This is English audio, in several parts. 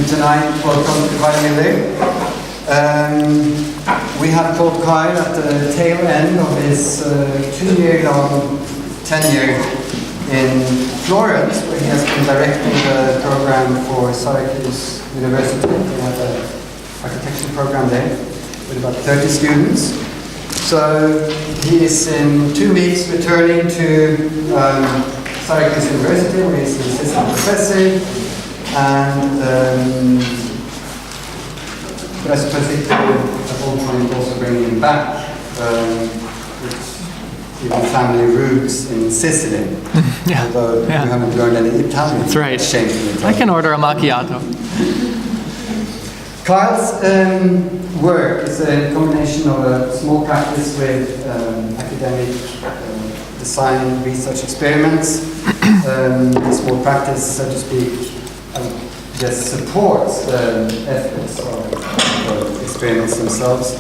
And tonight, welcome to Yale. We have called Kyle at the tail end of his 2-year-long tenure in Florence, where he has been directing the program for Syracuse University. We have an architecture program there with about 30 students. So he is in 2 weeks returning to Syracuse University, where he's an assistant professor. And but I suppose it at one point also bring him back with even family roots in Sicily. Yeah. Although you haven't learned any Italian. That's right. Shamefully. I can order a macchiato. Kyle's work is a combination of a small practice with academic design research experiments. The small practice, so to speak, just supports the efforts of the experiments themselves.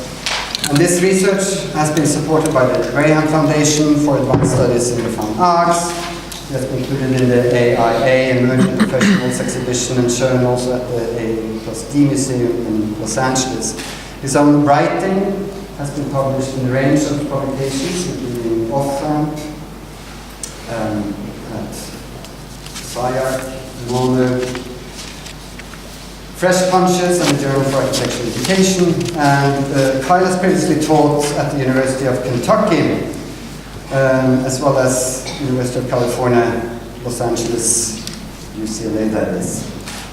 And this research has been supported by the ERRANT Foundation for Advanced Studies in the Fine Arts. It has been included in the AIA Emerging Professionals exhibition and shown also at the A+D Museum in Los Angeles. His own writing has been published in a range of publications, including ERRANT, at SAC, Mono, Fresh Punches, and the Journal for Architectural Education. And Kyle has previously taught at the University of Kentucky, as well as University of California, Los Angeles, UCLA, that is.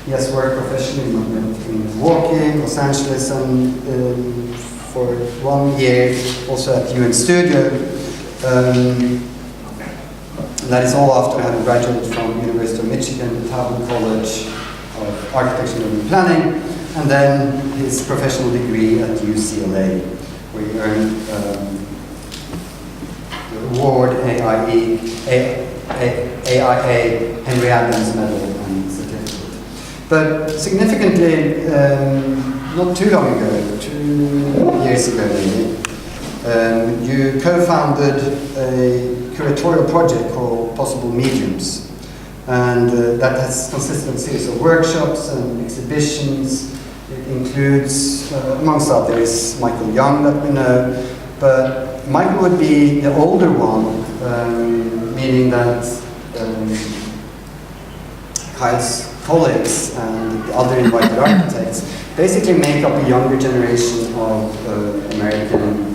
He has worked professionally in Milwaukee, Los Angeles, and for 1 year also at UN Studio. That is all after having graduated from University of Michigan, Talbot College of Architecture and Planning, and then his professional degree at UCLA, where he earned the award AIA Henry Adams Medal and certificate. But significantly, not too long ago, 2 years ago maybe, you co-founded a curatorial project called Possible Mediums. And that has consisted of a series of workshops and exhibitions. It includes, amongst others, Michael Young that we know, but Michael would be the older one, meaning that Kyle's colleagues and the other invited architects basically make up a younger generation of American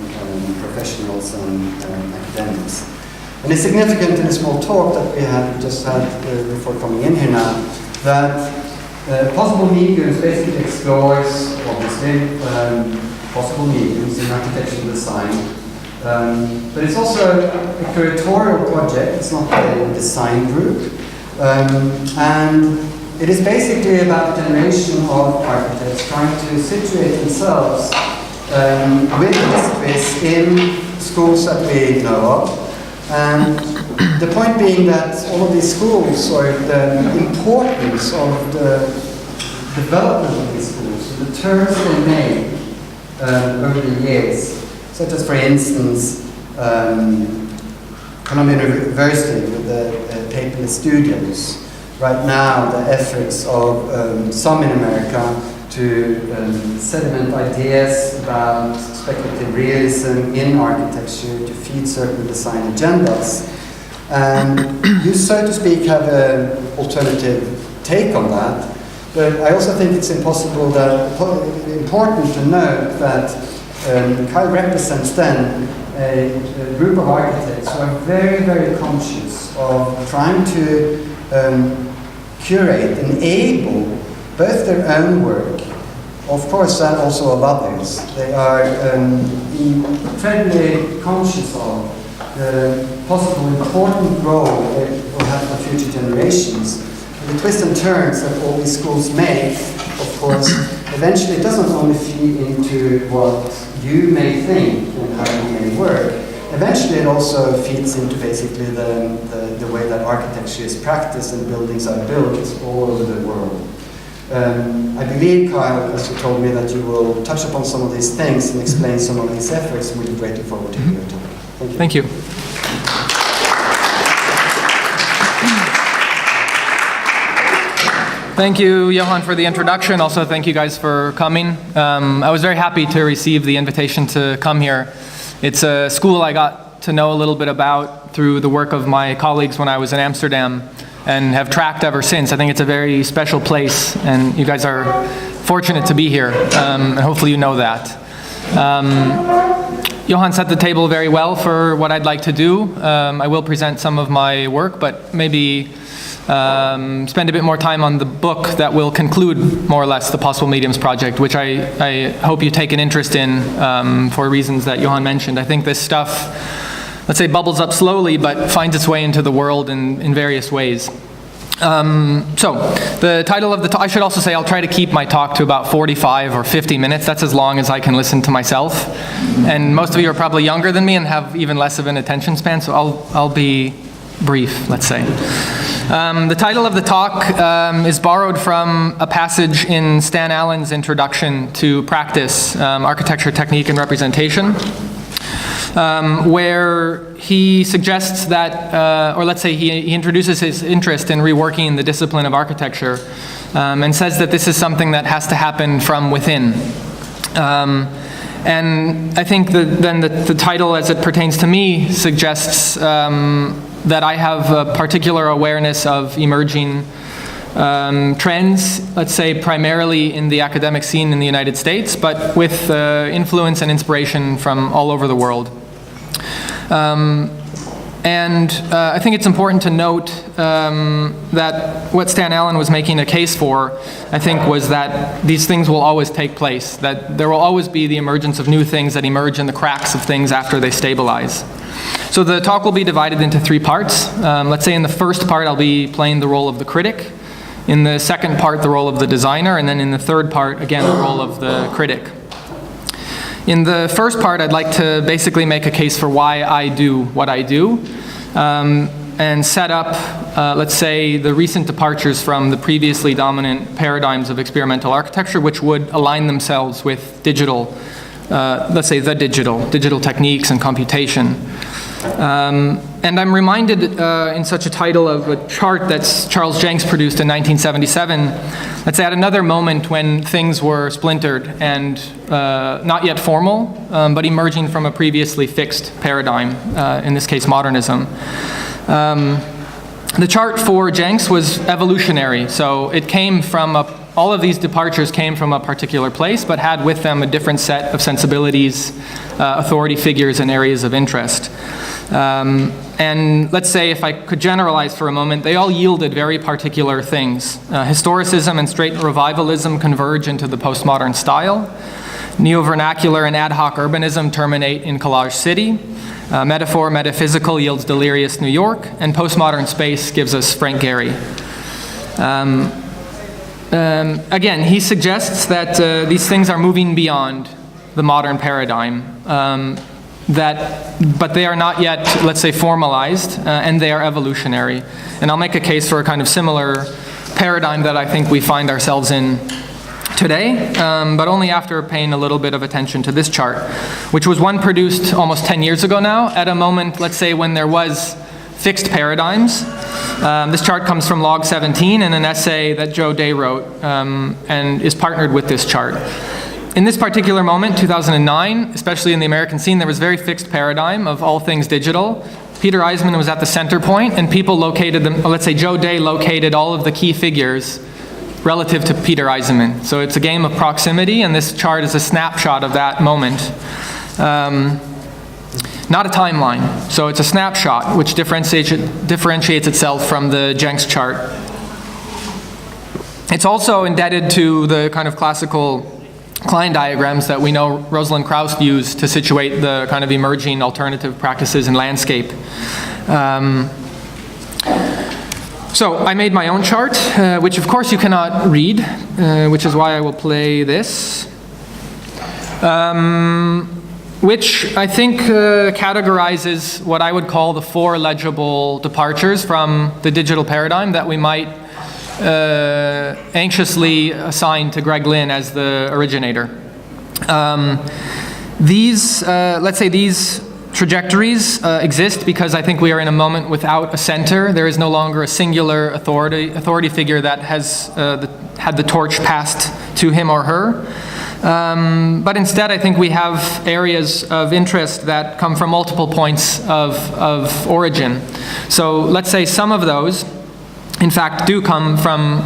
professionals and academics. And it's significant in a small talk that we have just had before coming in here now, that Possible Mediums basically explores, obviously, possible mediums in architectural design. But it's also a curatorial project, it's not a design group. And it is basically about a generation of architects trying to situate themselves with histories in schools that we know of. And the point being that all of these schools, or the importance of the development of these schools, the turns they made over the years, such as, for instance, Columbia University with the paperless studios. Right now, the efforts of some in America to sediment ideas about speculative realism in architecture to feed certain design agendas. And you, so to speak, have an alternative take on that. But I also think it's important to note that Kyle represents then a group of architects who are very, very conscious of trying to curate, enable both their own work, of course, and also of others. They are incredibly conscious of the possible important role they will have for future generations. And the twists and turns that all these schools make, of course, eventually doesn't only feed into what you may think and how you may work. Eventually, it also feeds into basically the way that architecture is practiced and buildings are built all over the world. I believe, Kyle, as you told me, that you will touch upon some of these things and explain some of these efforts. We're greatly forward to your talk. Thank you. Thank you. Thank you, Johan, for the introduction. Also, thank you guys for coming. I was very happy to receive the invitation to come here. It's a school I got to know a little bit about through the work of my colleagues when I was in Amsterdam and have tracked ever since. I think it's a very special place, and you guys are fortunate to be here, and hopefully you know that. Johan set the table very well for what I'd like to do. I will present some of my work, but maybe spend a bit more time on the book that will conclude more or less the Possible Mediums project, which I hope you take an interest in for reasons that Johan mentioned. I think this stuff, let's say, bubbles up slowly but finds its way into the world in various ways. So the title of the talk, I should also say I'll try to keep my talk to about 45 or 50 minutes. That's as long as I can listen to myself. And most of you are probably younger than me and have even less of an attention span, so I'll be brief, let's say. The title of the talk is borrowed from a passage in Stan Allen's introduction to Practice, Architecture, Technique, and Representation, where he suggests that, or let's say he introduces his interest in reworking the discipline of architecture and says that this is something that has to happen from within. And I think then the title, as it pertains to me, suggests that I have a particular awareness of emerging trends, let's say primarily in the academic scene in the United States, but with influence and inspiration from all over the world. And I think it's important to note that what Stan Allen was making a case for, I think, was that these things will always take place, that there will always be the emergence of new things that emerge in the cracks of things after they stabilize. So the talk will be divided into three parts. Let's say in the first part I'll be playing the role of the critic, in the second part the role of the designer, and then in the third part, again, the role of the critic. In the first part, I'd like to basically make a case for why I do what I do, and set up, let's say, the recent departures from the previously dominant paradigms of experimental architecture, which would align themselves with digital, let's say the digital techniques and computation. And I'm reminded in such a title of a chart that Charles Jenks produced in 1977, let's say at another moment when things were splintered and not yet formal, but emerging from a previously fixed paradigm, in this case modernism. The chart for Jenks was evolutionary, so it came from all of these departures came from a particular place, but had with them a different set of sensibilities, authority figures, and areas of interest. And let's say, if I could generalize for a moment, they all yielded very particular things. Historicism and straight revivalism converge into the postmodern style. Neo-vernacular and ad hoc urbanism terminate in Collage City. Metaphor, metaphysical yields delirious New York, and postmodern space gives us Frank Gehry. Again, he suggests that these things are moving beyond the modern paradigm, but they are not yet, let's say, formalized, and they are evolutionary. And I'll make a case for a kind of similar paradigm that I think we find ourselves in today, but only after paying a little bit of attention to this chart, which was one produced almost 10 years ago now, at a moment, let's say, when there was fixed paradigms. This chart comes from log 17 in an essay that Joe Day wrote and is partnered with this chart. In this particular moment, 2009, especially in the American scene, there was a very fixed paradigm of all things digital. Peter Eisman was at the center point, and people located them, let's say Joe Day located all of the key figures relative to Peter Eisman. So it's a game of proximity, and this chart is a snapshot of that moment. Not a timeline, so it's a snapshot which differentiates itself from the Jenks chart. It's also indebted to the kind of classical Klein diagrams that we know Rosalind Krauss used to situate the kind of emerging alternative practices in landscape. So I made my own chart, which of course you cannot read, which is why I will play this, which I think categorizes what I would call the four legible departures from the digital paradigm that we might anxiously assign to Greg Lynn as the originator. Let's say these Trajectories exist because I think we are in a moment without a center. There is no longer a singular authority figure that has had the torch passed to him or her. But instead, I think we have areas of interest that come from multiple points of origin. So let's say some of those, in fact, do come from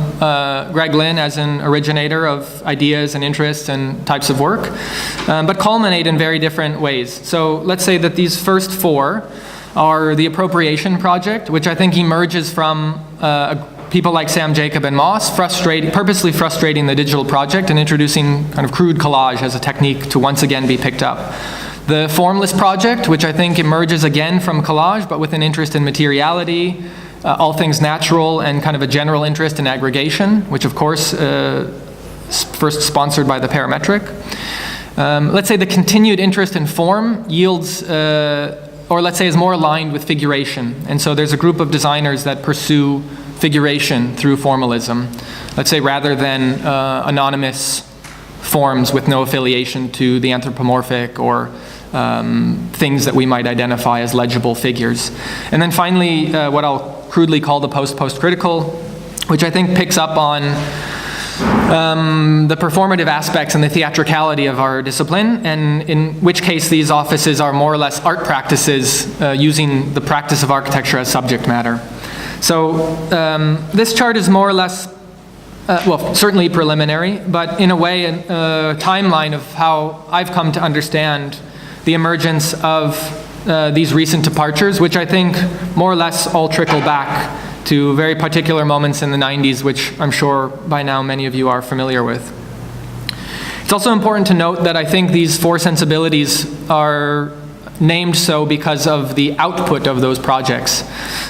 Greg Lynn as an originator of ideas and interests and types of work, but culminate in very different ways. So let's say that these first four are the appropriation project, which I think emerges from people like Sam Jacob and Moss, purposely frustrating the digital project and introducing kind of crude collage as a technique to once again be picked up. The formless project, which I think emerges again from collage, but with an interest in materiality, all things natural, and kind of a general interest in aggregation, which of course first sponsored by the parametric. Let's say the continued interest in form yields, or let's say is more aligned with figuration. And so there's a group of designers that pursue figuration through formalism, let's say, rather than anonymous forms with no affiliation to the anthropomorphic or things that we might identify as legible figures. And then finally, what I'll crudely call the post-critical, which I think picks up on the performative aspects and the theatricality of our discipline, and in which case these offices are more or less art practices using the practice of architecture as subject matter. So this chart is more or less, well, certainly preliminary, but in a way a timeline of how I've come to understand the emergence of these recent departures, which I think more or less all trickle back to very particular moments in the 90s, which I'm sure by now many of you are familiar with. It's also important to note that I think these four sensibilities are named so because of the output of those projects.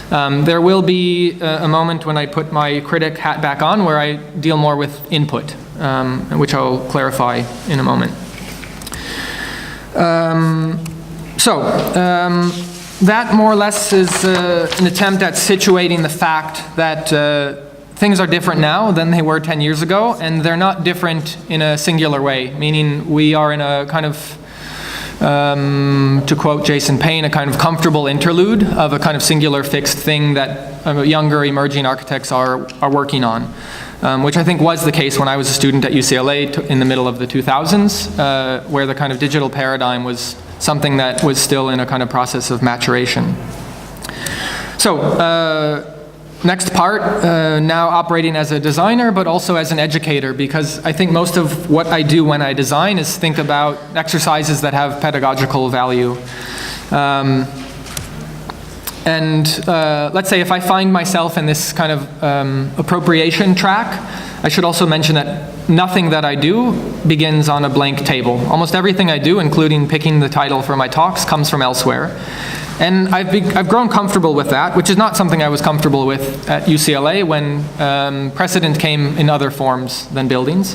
There will be a moment when I put my critic hat back on where I deal more with input, which I'll clarify in a moment. That more or less is an attempt at situating the fact that things are different now than they were 10 years ago, and they're not different in a singular way, meaning we are in a kind of, to quote Jason Payne, a kind of comfortable interlude of a kind of singular fixed thing that younger emerging architects are working on, which I think was the case when I was a student at UCLA in the middle of the 2000s, where the kind of digital paradigm was something that was still in a kind of process of maturation. So, next part, now operating as a designer, but also as an educator, because I think most of what I do when I design is think about exercises that have pedagogical value. Let's say if I find myself in this kind of appropriation track, I should also mention that nothing that I do begins on a blank table. Almost everything I do, including picking the title for my talks, comes from elsewhere. And I've grown comfortable with that, which is not something I was comfortable with at UCLA when precedent came in other forms than buildings.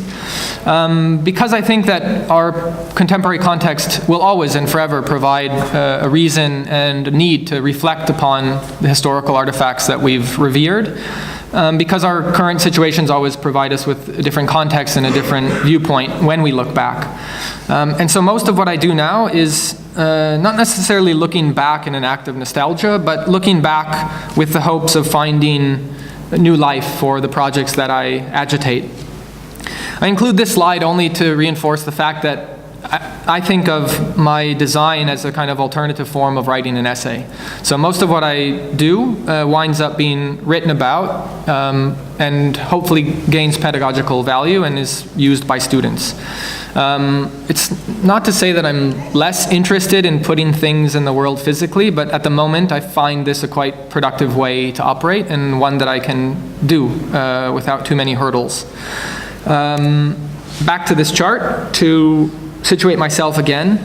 Because I think that our contemporary context will always and forever provide a reason and a need to reflect upon the historical artifacts that we've revered. Because our current situations always provide us with a different context and a different viewpoint when we look back. And so most of what I do now is not necessarily looking back in an act of nostalgia, but looking back with the hopes of finding a new life for the projects that I agitate. I include this slide only to reinforce the fact that I think of my design as a kind of alternative form of writing an essay. So most of what I do winds up being written about and hopefully gains pedagogical value and is used by students. It's not to say that I'm less interested in putting things in the world physically, but at the moment I find this a quite productive way to operate and one that I can do without too many hurdles. Back to this chart to situate myself again.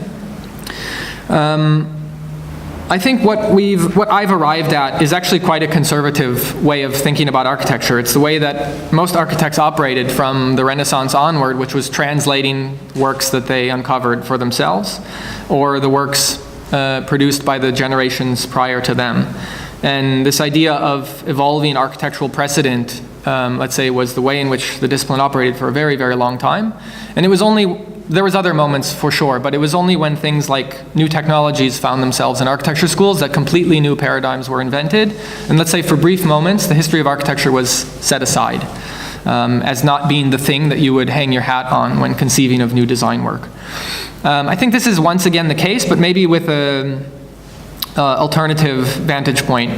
I think what I've arrived at is actually quite a conservative way of thinking about architecture. It's the way that most architects operated from the Renaissance onward, which was translating works that they uncovered for themselves, or the works produced by the generations prior to them. And this idea of evolving architectural precedent, let's say, was the way in which the discipline operated for a very, very long time. And it was only there was other moments for sure, but it was only when things like new technologies found themselves in architecture schools that completely new paradigms were invented. And let's say for brief moments, the history of architecture was set aside as not being the thing that you would hang your hat on when conceiving of new design work. I think this is once again the case, but maybe with a alternative vantage point.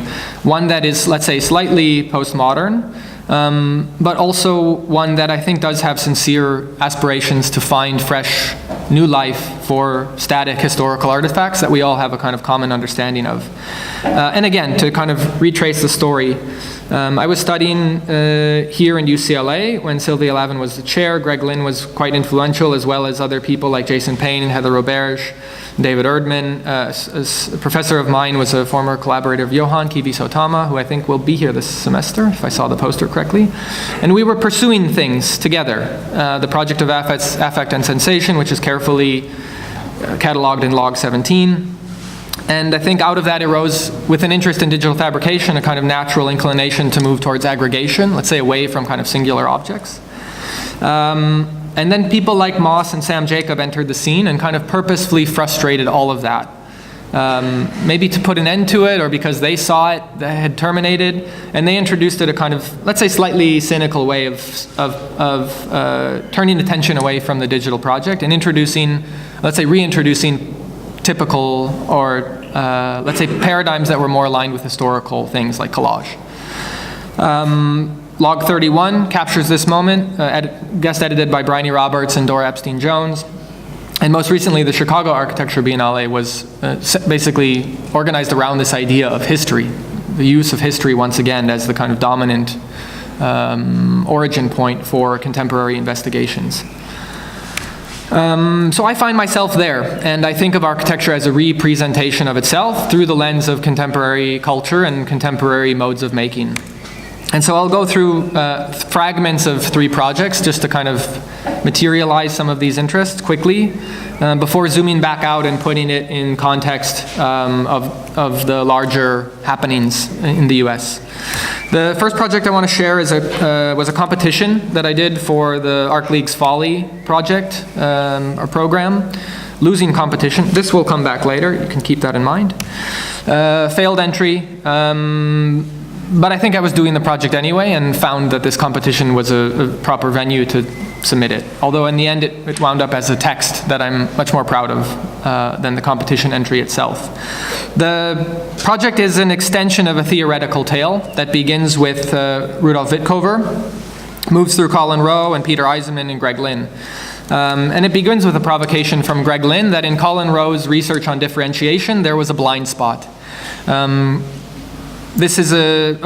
One that is, let's say, slightly postmodern, but also one that I think does have sincere aspirations to find fresh, new life for static historical artifacts that we all have a kind of common understanding of. And again, to kind of retrace the story, I was studying here in UCLA when Sylvia Lavin was the chair. Greg Lynn was quite influential, as well as other people like Jason Payne and Heather Roberge, David Erdman. A professor of mine was a former collaborator of Johan Kivi-Sotama, who I think will be here this semester, if I saw the poster correctly. And we were pursuing things together. The project of affect and sensation, which is carefully cataloged in log 17. And I think out of that arose, with an interest in digital fabrication, a kind of natural inclination to move towards aggregation, let's say away from kind of singular objects. And then people like Moss and Sam Jacob entered the scene and kind of purposefully frustrated all of that. Maybe to put an end to it, or because they saw it, that had terminated, and they introduced it a kind of, let's say, slightly cynical way of turning attention away from the digital project and introducing, let's say, reintroducing typical or, let's say, paradigms that were more aligned with historical things like collage. Log 31 captures this moment, guest edited by Bryony Roberts and Dora Epstein-Jones. And most recently, the Chicago Architecture Biennale was basically organized around this idea of history, the use of history once again as the kind of dominant origin point for contemporary investigations. So I find myself there, and I think of architecture as a representation of itself through the lens of contemporary culture and contemporary modes of making. And so I'll go through fragments of 3 projects just to kind of materialize some of these interests quickly before zooming back out and putting it in context of the larger happenings in the US. The first project I want to share is was a competition that I did for the Arc League's Folly project or program. Losing competition. This will come back later. You can keep that in mind. Failed entry. But I think I was doing the project anyway and found that this competition was a proper venue to submit it. Although in the end it wound up as a text that I'm much more proud of than the competition entry itself. The project is an extension of a theoretical tale that begins with Rudolf Wittkover, moves through Colin Rowe and Peter Eisenman and Greg Lynn. And it begins with a provocation from Greg Lynn that in Colin Rowe's research on differentiation there was a blind spot. This is a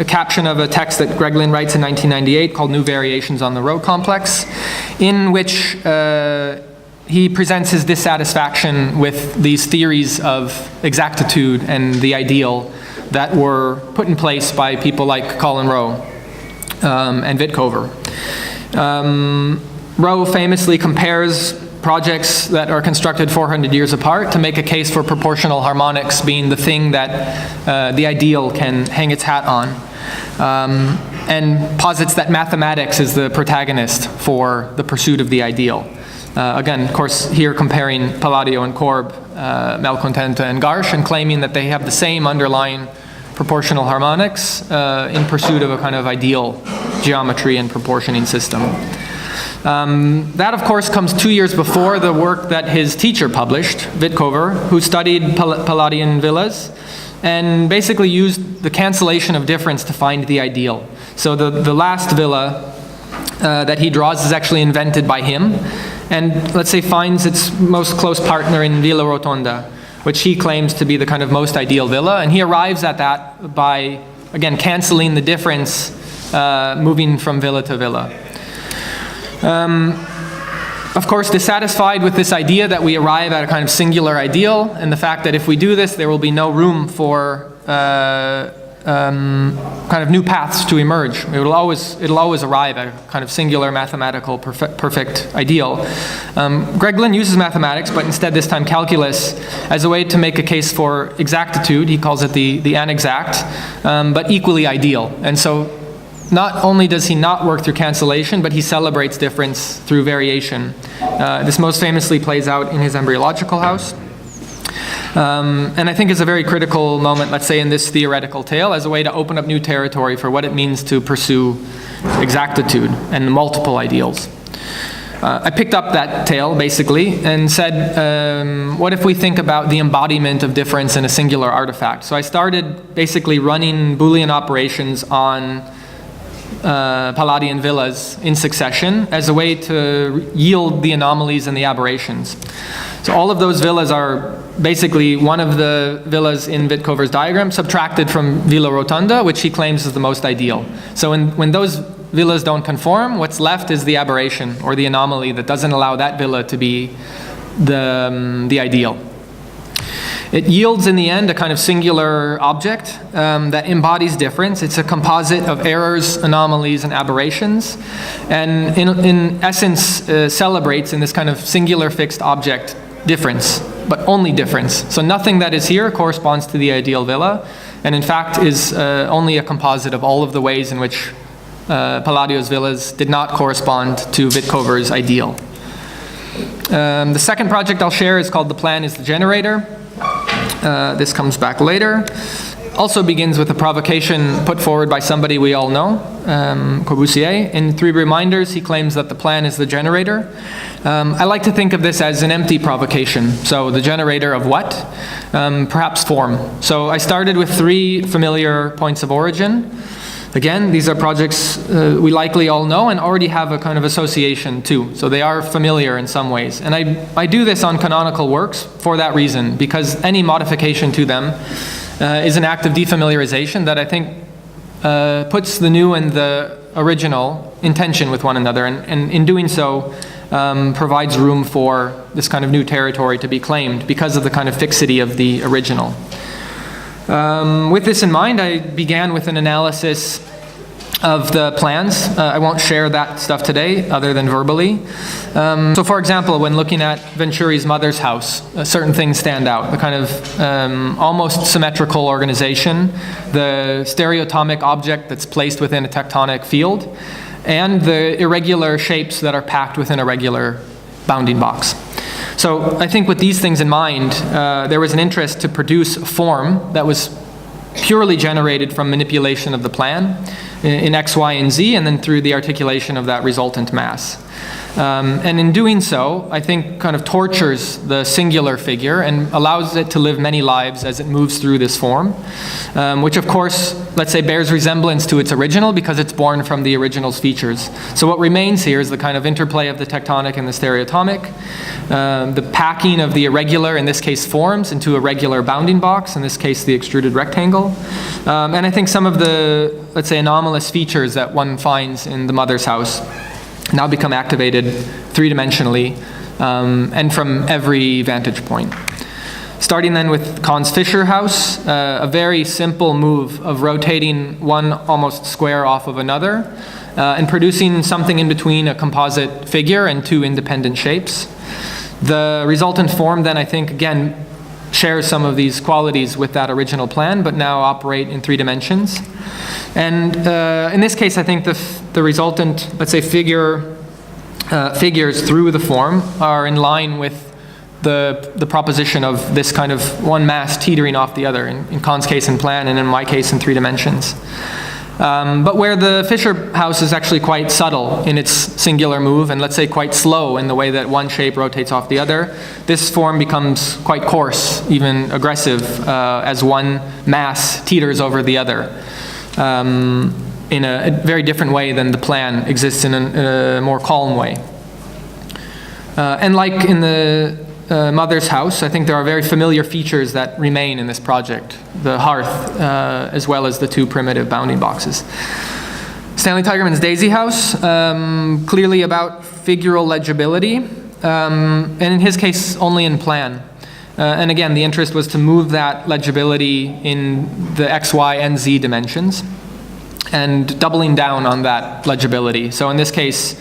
caption of a text that Greg Lynn writes in 1998 called New Variations on the Rowe Complex, in which he presents his dissatisfaction with these theories of exactitude and the ideal that were put in place by people like Colin Rowe and Wittkover. Rowe famously compares projects that are constructed 400 years apart to make a case for proportional harmonics being the thing that the ideal can hang its hat on, and posits that mathematics is the protagonist for the pursuit of the ideal. Again, of course, here comparing Palladio and Korb, Malcontenta and Garsh, and claiming that they have the same underlying proportional harmonics in pursuit of a kind of ideal geometry and proportioning system. That, of course, comes 2 years before the work that his teacher published, Wittkover, who studied Palladian villas and basically used the cancellation of difference to find the ideal. So the last villa that he draws is actually invented by him and, let's say, finds its most close partner in Villa Rotonda, which he claims to be the kind of most ideal villa. And he arrives at that by, again, canceling the difference, moving from villa to villa. Of course, dissatisfied with this idea that we arrive at a kind of singular ideal, and the fact that if we do this, there will be no room for kind of new paths to emerge. It'll always arrive at a kind of singular mathematical perfect ideal. Greg Lynn uses mathematics, but instead this time calculus, as a way to make a case for exactitude. He calls it the anexact, but equally ideal. And so not only does he not work through cancellation, but he celebrates difference through variation. This most famously plays out in his embryological house. And I think is a very critical moment, let's say, in this theoretical tale as a way to open up new territory for what it means to pursue exactitude and multiple ideals. I picked up that tale, basically, and said, what if we think about the embodiment of difference in a singular artifact? So I started basically running Boolean operations on Palladian villas in succession as a way to yield the anomalies and the aberrations. So all of those villas are basically one of the villas in Witkover's diagram subtracted from Villa Rotunda, which he claims is the most ideal. So when those villas don't conform, what's left is the aberration or the anomaly that doesn't allow that villa to be the ideal. It yields in the end a kind of singular object that embodies difference. It's a composite of errors, anomalies, and aberrations, and in essence celebrates in this kind of singular fixed object difference, but only difference. So nothing that is here corresponds to the ideal villa, and in fact is only a composite of all of the ways in which Palladio's villas did not correspond to Witkover's ideal. The second project I'll share is called The Plan is the Generator. This comes back later. Also begins with a provocation put forward by somebody we all know, Corbusier. In 3 Reminders, he claims that the plan is the generator. I like to think of this as an empty provocation. So the generator of what? Perhaps form. So I started with 3 familiar points of origin. Again, these are projects we likely all know and already have a kind of association to. So they are familiar in some ways. And I do this on canonical works for that reason, because any modification to them is an act of defamiliarization that I think puts the new and the original in tension with one another, and in doing so provides room for this kind of new territory to be claimed because of the kind of fixity of the original. With this in mind, I began with an analysis of the plans. I won't share that stuff today other than verbally. So for example, when looking at Venturi's mother's house, certain things stand out. The kind of almost symmetrical organization, the stereotomic object that's placed within a tectonic field, and the irregular shapes that are packed within a regular bounding box. So I think with these things in mind, there was an interest to produce a form that was purely generated from manipulation of the plan in X, Y, and Z, and then through the articulation of that resultant mass. And in doing so, I think kind of tortures the singular figure and allows it to live many lives as it moves through this form, which of course, let's say, bears resemblance to its original because it's born from the original's features. So what remains here is the kind of interplay of the tectonic and the stereotomic, the packing of the irregular, in this case forms, into a regular bounding box, in this case the extruded rectangle, and I think some of the, let's say, anomalous features that one finds in the mother's house now become activated 3-dimensionally and from every vantage point. Starting then with Kahn's Fischer house, a very simple move of rotating one almost square off of another and producing something in between a composite figure and 2 independent shapes. The resultant form then, I think, again, shares some of these qualities with that original plan, but now operate in 3 dimensions. And in this case, I think the resultant, let's say, figures through the form are in line with the proposition of this kind of one mass teetering off the other, in Kahn's case in plan, and in my case in 3 dimensions. But where the Fischer house is actually quite subtle in its singular move, and let's say quite slow in the way that one shape rotates off the other, this form becomes quite coarse, even aggressive, as one mass teeters over the other, in a very different way than the plan exists in a more calm way. And like in the mother's house, I think there are very familiar features that remain in this project. The hearth, as well as the 2 primitive bounding boxes. Stanley Tigerman's Daisy House, clearly about figural legibility, and in his case only in plan. And again, the interest was to move that legibility in the X, Y, and Z dimensions, and doubling down on that legibility. So in this case,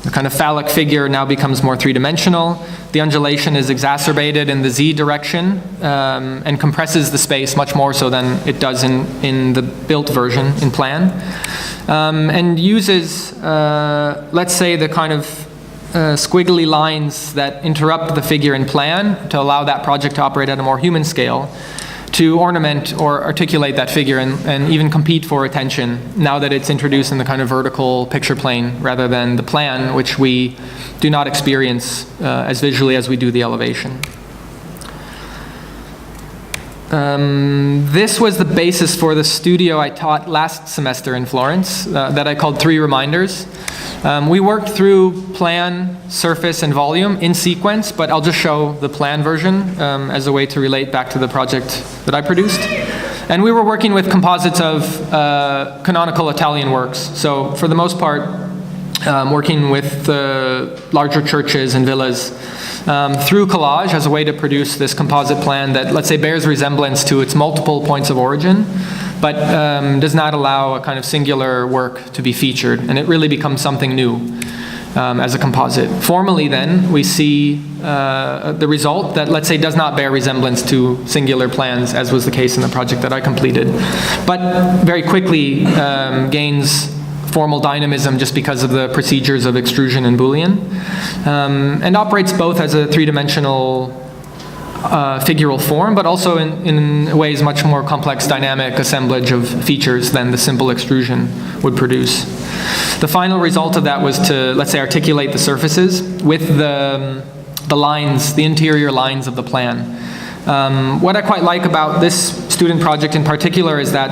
The kind of phallic figure now becomes more three-dimensional. The undulation is exacerbated in the z direction and compresses the space much more so than it does in the built version in plan. And uses, let's say, the kind of squiggly lines that interrupt the figure in plan to allow that project to operate at a more human scale, to ornament or articulate that figure and even compete for attention now that it's introduced in the kind of vertical picture plane rather than the plan, which we do not experience as visually as we do the elevation. This was the basis for the studio I taught last semester in Florence that I called 3 Reminders. We worked through plan, surface, and volume in sequence, but I'll just show the plan version as a way to relate back to the project that I produced. And we were working with composites of canonical Italian works. So for the most part, working with larger churches and villas through collage as a way to produce this composite plan that, let's say, bears resemblance to its multiple points of origin, but does not allow a kind of singular work to be featured. And it really becomes something new as a composite. Formally then, we see the result that, let's say, does not bear resemblance to singular plans, as was the case in the project that I completed, but very quickly gains formal dynamism just because of the procedures of extrusion and Boolean, and operates both as a three-dimensional figural form, but also in ways much more complex dynamic assemblage of features than the simple extrusion would produce. The final result of that was to, let's say, articulate the surfaces with the lines, the interior lines of the plan. What I quite like about this student project in particular is that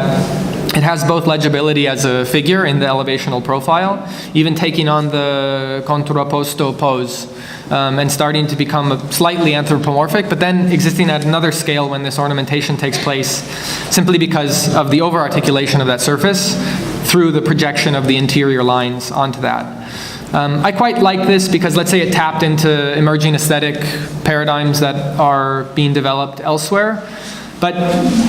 it has both legibility as a figure in the elevational profile, even taking on the contrapposto pose and starting to become slightly anthropomorphic, but then existing at another scale when this ornamentation takes place, simply because of the over-articulation of that surface through the projection of the interior lines onto that. I quite like this because, let's say, it tapped into emerging aesthetic paradigms that are being developed elsewhere, but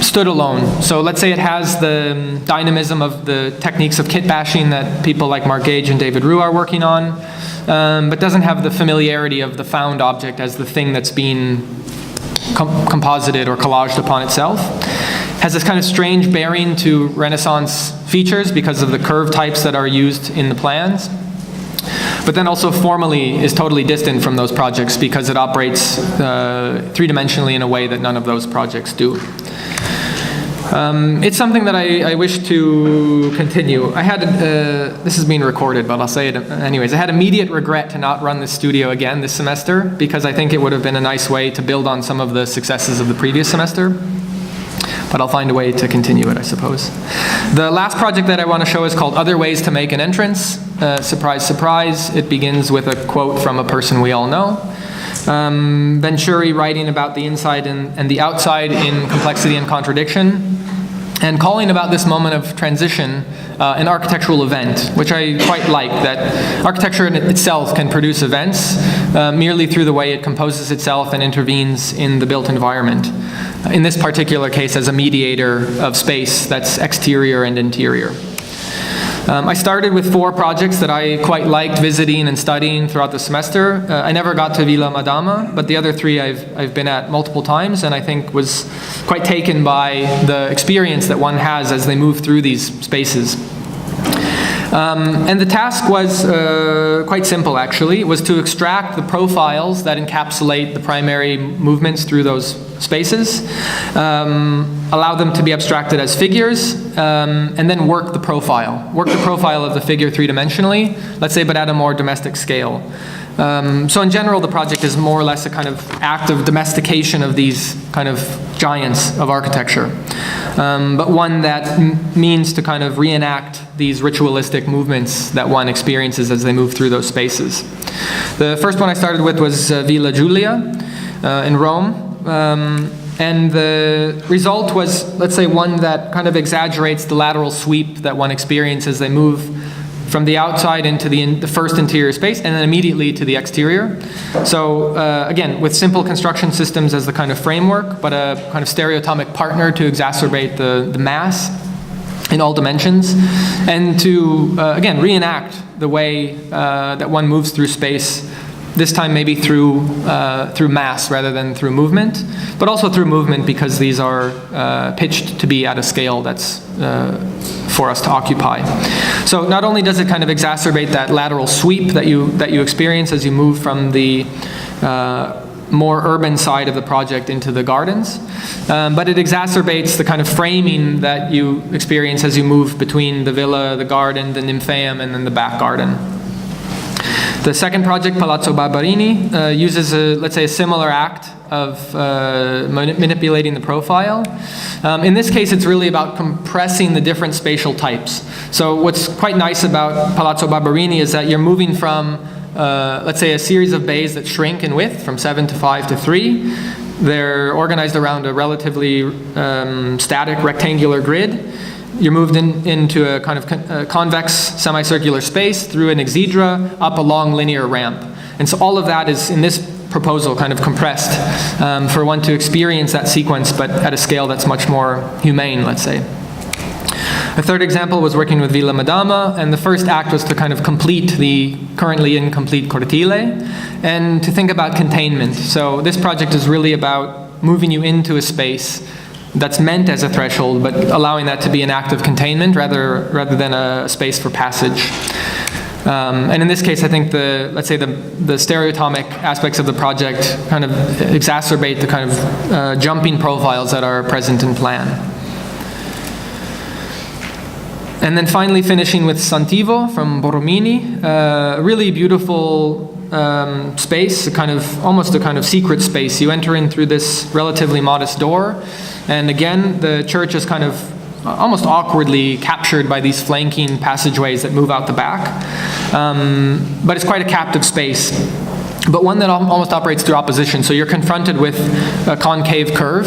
stood alone. So let's say it has the dynamism of the techniques of kit bashing that people like Mark Gage and David Rue are working on, but doesn't have the familiarity of the found object as the thing that's being composited or collaged upon itself. Has this kind of strange bearing to Renaissance features because of the curve types that are used in the plans, but then also formally is totally distant from those projects because it operates three-dimensionally in a way that none of those projects do. It's something that I wish to continue. I had, this is being recorded, but I'll say it anyways. I had immediate regret to not run this studio again this semester because I think it would have been a nice way to build on some of the successes of the previous semester. But I'll find a way to continue it, I suppose. The last project that I want to show is called Other Ways to Make an Entrance. Surprise, surprise, it begins with a quote from a person we all know. Venturi writing about the inside and the outside in Complexity and Contradiction, and calling about this moment of transition an architectural event, which I quite like, that architecture in itself can produce events merely through the way it composes itself and intervenes in the built environment. In this particular case, as a mediator of space that's exterior and interior. I started with 4 projects that I quite liked visiting and studying throughout the semester. I never got to Villa Madama, but the other 3 I've been at multiple times, and I think was quite taken by the experience that one has as they move through these spaces. And the task was quite simple, actually. It was to extract the profiles that encapsulate the primary movements through those spaces, allow them to be abstracted as figures, and then work the profile. Work the profile of the figure three-dimensionally, let's say, but at a more domestic scale. So in general, the project is more or less a kind of act of domestication of these kind of giants of architecture, but one that means to kind of reenact these ritualistic movements that one experiences as they move through those spaces. The first one I started with was Villa Giulia in Rome. And the result was, let's say, one that kind of exaggerates the lateral sweep that one experiences as they move from the outside into the first interior space and then immediately to the exterior. So again, with simple construction systems as the kind of framework, but a kind of stereotomic partner to exacerbate the mass in all dimensions, and to, again, reenact the way that one moves through space, this time maybe through mass rather than through movement, but also through movement because these are pitched to be at a scale that's for us to occupy. So not only does it kind of exacerbate that lateral sweep that you experience as you move from the more urban side of the project into the gardens, but it exacerbates the kind of framing that you experience as you move between the villa, the garden, the nymphaeum, and then the back garden. The second project, Palazzo Barberini, uses, let's say, a similar act of manipulating the profile. In this case, it's really about compressing the different spatial types. So what's quite nice about Palazzo Barberini is that you're moving from, let's say, a series of bays that shrink in width from 7 to 5 to 3. They're organized around a relatively static rectangular grid. You're moved into a kind of convex semicircular space through an exedra up a long linear ramp. And so all of that is, in this proposal, kind of compressed for one to experience that sequence, but at a scale that's much more humane, let's say. A third example was working with Villa Madama, and the first act was to kind of complete the currently incomplete cortile and to think about containment. So this project is really about moving you into a space that's meant as a threshold, but allowing that to be an act of containment rather than a space for passage. And in this case, I think let's say the stereotomic aspects of the project kind of exacerbate the kind of jumping profiles that are present in plan. And then finally finishing with Santivo from Borromini, a really beautiful space, almost a kind of secret space. You enter in through this relatively modest door, and again, the church is kind of almost awkwardly captured by these flanking passageways that move out the back. But it's quite a captive space, but one that almost operates through opposition. So you're confronted with a concave curve,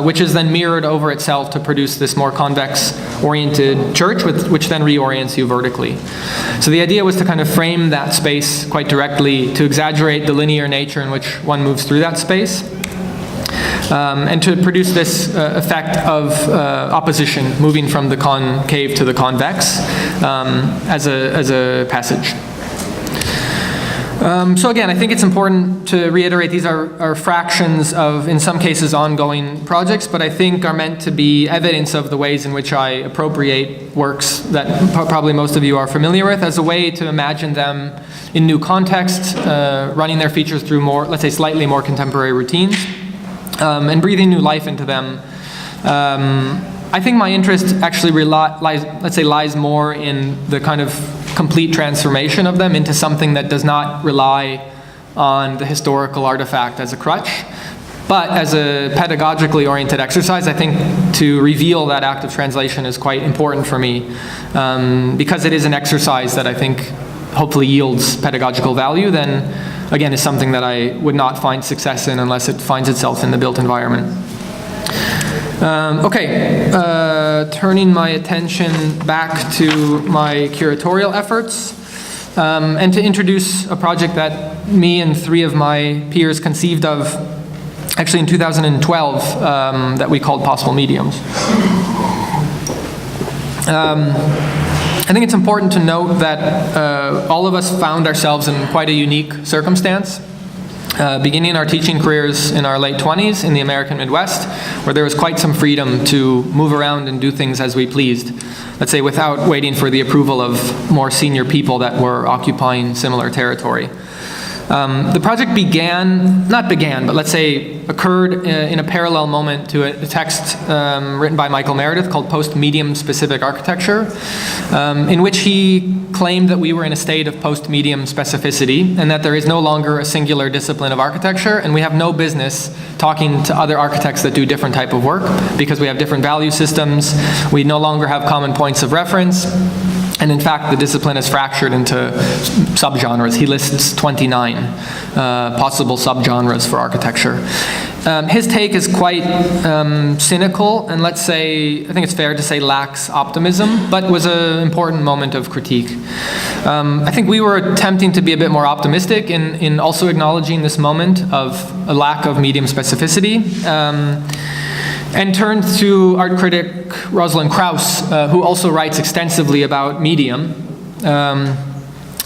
which is then mirrored over itself to produce this more convex-oriented church, which then reorients you vertically. So the idea was to kind of frame that space quite directly, to exaggerate the linear nature in which one moves through that space, and to produce this effect of opposition, moving from the concave to the convex as a passage. So again, I think it's important to reiterate these are fractions of, in some cases, ongoing projects, but I think are meant to be evidence of the ways in which I appropriate works that probably most of you are familiar with as a way to imagine them in new contexts, running their features through more, let's say, slightly more contemporary routines, and breathing new life into them. I think my interest actually lies more in the kind of complete transformation of them into something that does not rely on the historical artifact as a crutch, but as a pedagogically oriented exercise. I think to reveal that act of translation is quite important for me, because it is an exercise that I think hopefully yields pedagogical value, then again is something that I would not find success in unless it finds itself in the built environment. Turning my attention back to my curatorial efforts, and to introduce a project that me and 3 of my peers conceived of actually in 2012, that we called Possible Mediums. I think it's important to note that all of us found ourselves in quite a unique circumstance. Beginning our teaching careers in our late 20s in the American Midwest, where there was quite some freedom to move around and do things as we pleased, let's say without waiting for the approval of more senior people that were occupying similar territory. The project but let's say occurred in a parallel moment to a text written by Michael Meredith called Post-Medium Specific Architecture, in which he claimed that we were in a state of post-medium specificity and that there is no longer a singular discipline of architecture, and we have no business talking to other architects that do different type of work because we have different value systems, we no longer have common points of reference. And in fact, the discipline is fractured into subgenres. He lists 29 possible subgenres for architecture. His take is quite cynical, and let's say, I think it's fair to say lacks optimism, but was an important moment of critique. I think we were attempting to be a bit more optimistic in also acknowledging this moment of a lack of medium specificity. And turned to art critic Rosalind Krauss, who also writes extensively about medium,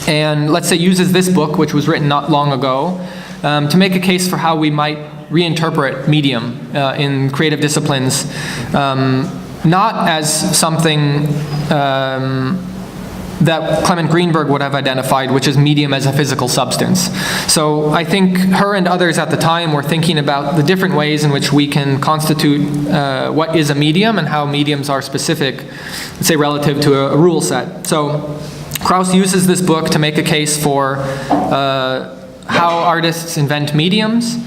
and let's say uses this book, which was written not long ago, to make a case for how we might reinterpret medium in creative disciplines, not as something that Clement Greenberg would have identified, which is medium as a physical substance. So I think her and others at the time were thinking about the different ways in which we can constitute what is a medium and how mediums are specific, let's say relative to a rule set. So Krauss uses this book to make a case for how artists invent mediums,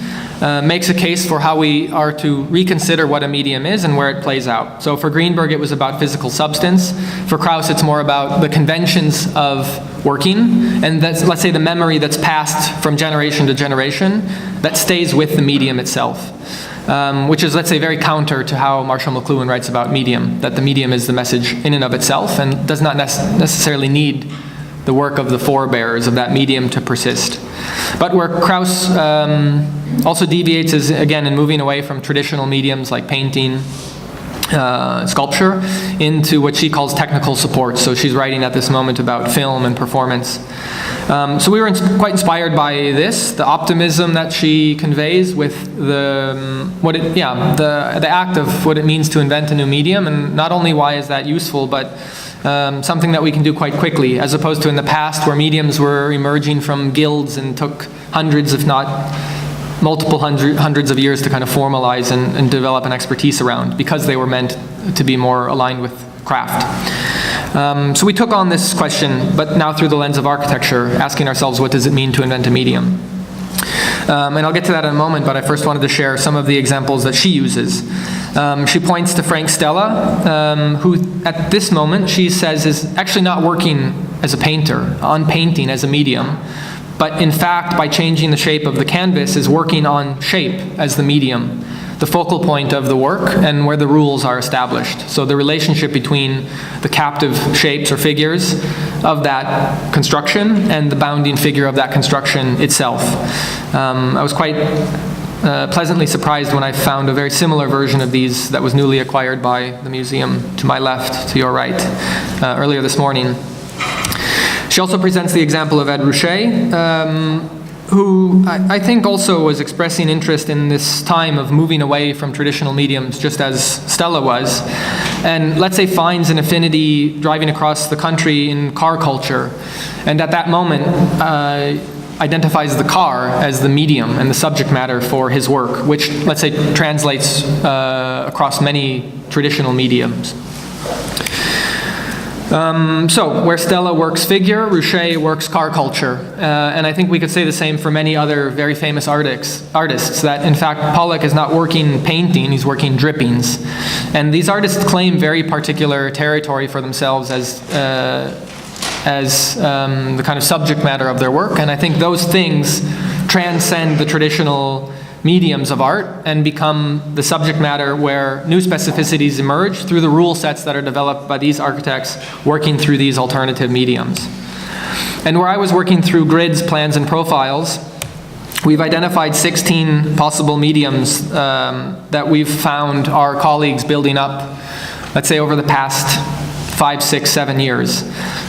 makes a case for how we are to reconsider what a medium is and where it plays out. So for Greenberg, it was about physical substance. For Krauss, it's more about the conventions of working, and that's, let's say, the memory that's passed from generation to generation that stays with the medium itself. Which is, let's say, very counter to how Marshall McLuhan writes about medium, that the medium is the message in and of itself and does not necessarily need the work of the forebears of that medium to persist. But where Krauss also deviates is, again, in moving away from traditional mediums like painting, sculpture, into what she calls technical support. So she's writing at this moment about film and performance. So we were quite inspired by this, the optimism that she conveys with the act of what it means to invent a new medium, and not only why is that useful, but something that we can do quite quickly, as opposed to in the past where mediums were emerging from guilds and took hundreds, if not multiple hundreds of years to kind of formalize and develop an expertise around, because they were meant to be more aligned with craft. So we took on this question, but now through the lens of architecture, asking ourselves, what does it mean to invent a medium? And I'll get to that in a moment, but I first wanted to share some of the examples that she uses. She points to Frank Stella, who at this moment, she says, is actually not working as a painter, on painting as a medium, but in fact, by changing the shape of the canvas, is working on shape as the medium, the focal point of the work and where the rules are established. So the relationship between the captive shapes or figures of that construction and the bounding figure of that construction itself. I was quite pleasantly surprised when I found a very similar version of these that was newly acquired by the museum to my left, to your right, earlier this morning. She also presents the example of Ed Ruscha, who I think also was expressing interest in this time of moving away from traditional mediums, just as Stella was, and let's say finds an affinity driving across the country in car culture, and at that moment identifies the car as the medium and the subject matter for his work, which, let's say, translates across many traditional mediums. So, where Stella works figure, Ruscha works car culture. And I think we could say the same for many other very famous artists, that in fact Pollock is not working painting, he's working drippings. And these artists claim very particular territory for themselves as the kind of subject matter of their work. And I think those things transcend the traditional mediums of art and become the subject matter where new specificities emerge through the rule sets that are developed by these architects working through these alternative mediums. And where I was working through grids, plans, and profiles, we've identified 16 possible mediums that we've found our colleagues building up, let's say, over the past 5, 6, 7 years.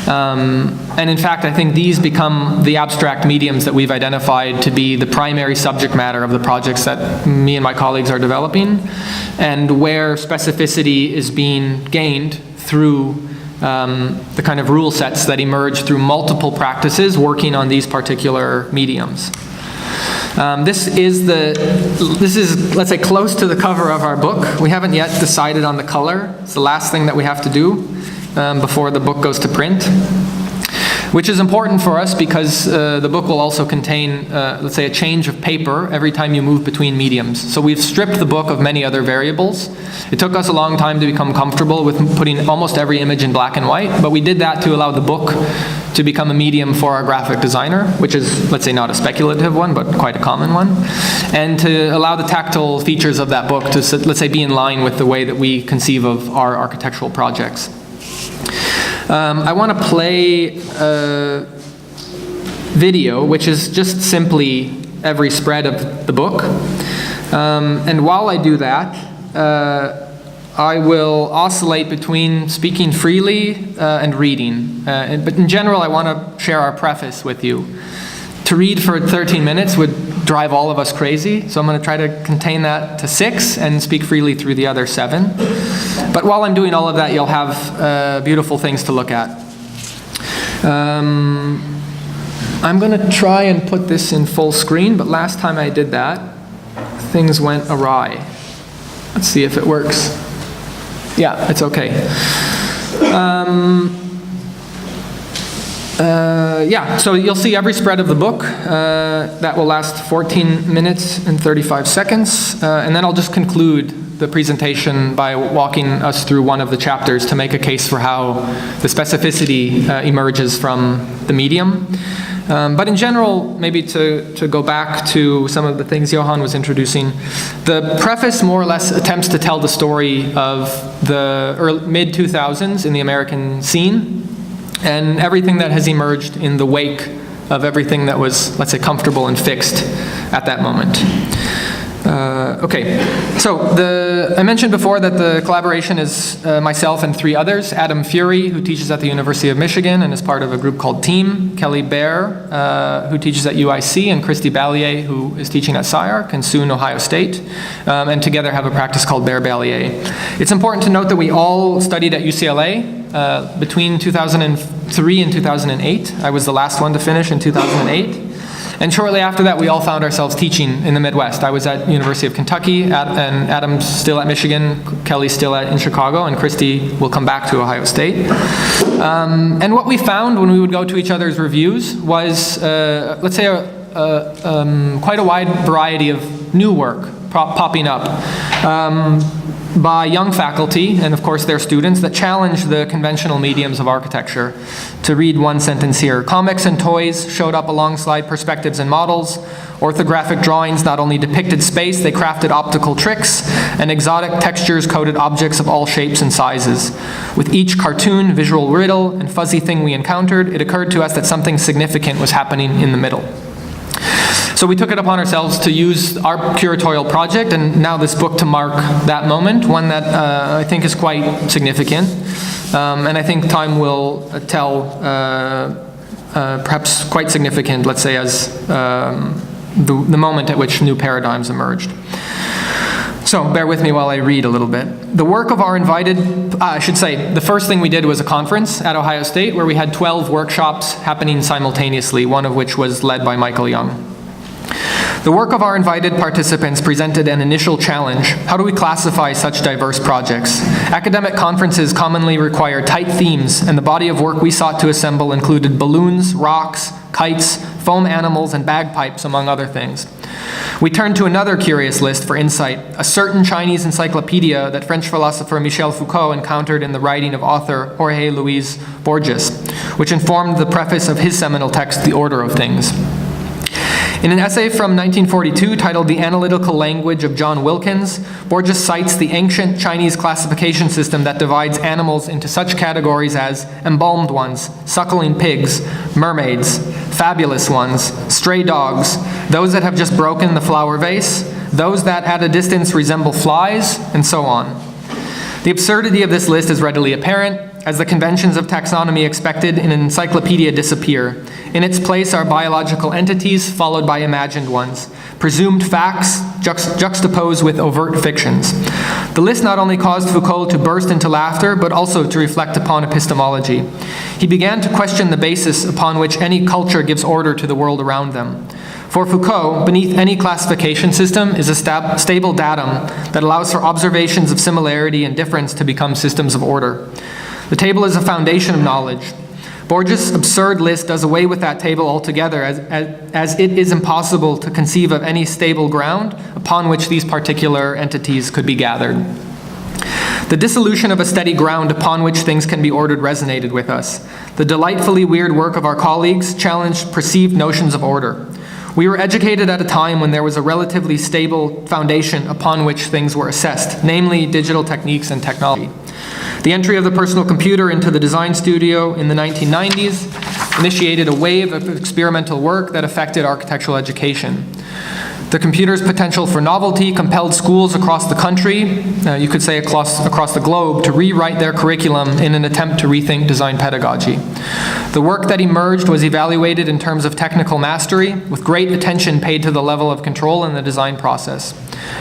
And in fact, I think these become the abstract mediums that we've identified to be the primary subject matter of the projects that me and my colleagues are developing, and where specificity is being gained through the kind of rule sets that emerge through multiple practices working on these particular mediums. This is, let's say, close to the cover of our book. We haven't yet decided on the color. It's the last thing that we have to do before the book goes to print, which is important for us because the book will also contain, let's say, a change of paper every time you move between mediums. So we've stripped the book of many other variables. It took us a long time to become comfortable with putting almost every image in black and white, but we did that to allow the book to become a medium for our graphic designer, which is, let's say, not a speculative one, but quite a common one, and to allow the tactile features of that book to, let's say, be in line with the way that we conceive of our architectural projects. I want to play a video, which is just simply every spread of the book. And while I do that, I will oscillate between speaking freely and reading. But in general, I want to share our preface with you. To read for 13 minutes would drive all of us crazy, so I'm going to try to contain that to 6 and speak freely through the other 7. But while I'm doing all of that, you'll have beautiful things to look at. I'm going to try and put this in full screen, but last time I did that, things went awry. Let's see if it works. Yeah, it's okay. Yeah, so you'll see every spread of the book. That will last 14 minutes and 35 seconds. And then I'll just conclude the presentation by walking us through one of the chapters to make a case for how the specificity emerges from the medium. But in general, maybe to go back to some of the things Johan was introducing, the preface more or less attempts to tell the story of the mid-2000s in the American scene and everything that has emerged in the wake of everything that was, let's say, comfortable and fixed at that moment. Okay, so I mentioned before that the collaboration is myself and 3 others. Adam Fury, who teaches at the University of Michigan and is part of a group called Team. Kelly Baer, who teaches at UIC, and Christy Ballier, who is teaching at SCIARC and soon Ohio State. And together have a practice called Baer-Ballier. It's important to note that we all studied at UCLA between 2003 and 2008. I was the last one to finish in 2008. And shortly after that, we all found ourselves teaching in the Midwest. I was at University of Kentucky, and Adam's still at Michigan, Kelly's still in Chicago, and Christy will come back to Ohio State. And what we found when we would go to each other's reviews was, let's say, quite a wide variety of new work popping up by young faculty, and of course their students, that challenge the conventional mediums of architecture. To read one sentence here: comics and toys showed up alongside perspectives and models. Orthographic drawings not only depicted space, they crafted optical tricks, and exotic textures coded objects of all shapes and sizes. With each cartoon, visual riddle, and fuzzy thing we encountered, it occurred to us that something significant was happening in the middle. So we took it upon ourselves to use our curatorial project and now this book to mark that moment, one that I think is quite significant. And I think time will tell perhaps quite significant, let's say, as the moment at which new paradigms emerged. So bear with me while I read a little bit. The work of our invited, I should say, the first thing we did was a conference at Ohio State where we had 12 workshops happening simultaneously, one of which was led by Michael Young. The work of our invited participants presented an initial challenge. How do we classify such diverse projects? Academic conferences commonly require tight themes, and the body of work we sought to assemble included balloons, rocks, kites, foam animals, and bagpipes, among other things. We turned to another curious list for insight, a certain Chinese encyclopedia that French philosopher Michel Foucault encountered in the writing of author Jorge Luis Borges, which informed the preface of his seminal text, The Order of Things. In an essay from 1942 titled The Analytical Language of John Wilkins, Borges cites the ancient Chinese classification system that divides animals into such categories as embalmed ones, suckling pigs, mermaids, fabulous ones, stray dogs, those that have just broken the flower vase, those that at a distance resemble flies, and so on. The absurdity of this list is readily apparent, as the conventions of taxonomy expected in an encyclopedia disappear. In its place are biological entities followed by imagined ones, presumed facts juxtaposed with overt fictions. The list not only caused Foucault to burst into laughter, but also to reflect upon epistemology. He began to question the basis upon which any culture gives order to the world around them. For Foucault, beneath any classification system is a stable datum that allows for observations of similarity and difference to become systems of order. The table is a foundation of knowledge. Borges' absurd list does away with that table altogether, as it is impossible to conceive of any stable ground upon which these particular entities could be gathered. The dissolution of a steady ground upon which things can be ordered resonated with us. The delightfully weird work of our colleagues challenged perceived notions of order. We were educated at a time when there was a relatively stable foundation upon which things were assessed, namely digital techniques and technology. The entry of the personal computer into the design studio in the 1990s initiated a wave of experimental work that affected architectural education. The computer's potential for novelty compelled schools across the country, you could say across the globe, to rewrite their curriculum in an attempt to rethink design pedagogy. The work that emerged was evaluated in terms of technical mastery, with great attention paid to the level of control in the design process.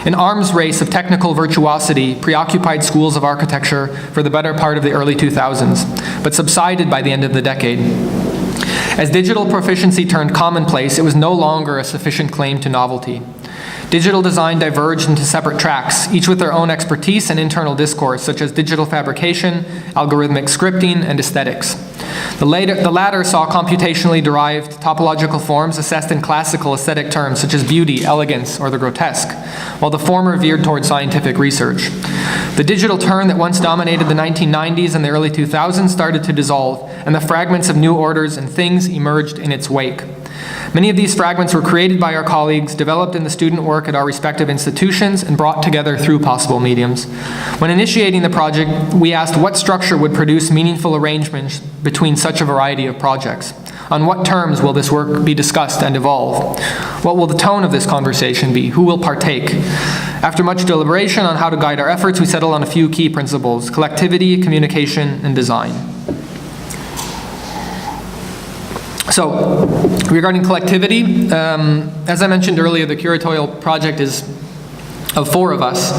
An arms race of technical virtuosity preoccupied schools of architecture for the better part of the early 2000s, but subsided by the end of the decade. As digital proficiency turned commonplace, it was no longer a sufficient claim to novelty. Digital design diverged into separate tracks, each with their own expertise and internal discourse, such as digital fabrication, algorithmic scripting, and aesthetics. The latter saw computationally derived topological forms assessed in classical aesthetic terms such as beauty, elegance, or the grotesque, while the former veered toward scientific research. The digital turn that once dominated the 1990s and the early 2000s started to dissolve, and the fragments of new orders and things emerged in its wake. Many of these fragments were created by our colleagues, developed in the student work at our respective institutions, and brought together through possible mediums. When initiating the project, we asked what structure would produce meaningful arrangements between such a variety of projects. On what terms will this work be discussed and evolve? What will the tone of this conversation be? Who will partake? After much deliberation on how to guide our efforts, we settled on a few key principles: collectivity, communication, and design. So, regarding collectivity, as I mentioned earlier, the curatorial project is of 4 of us.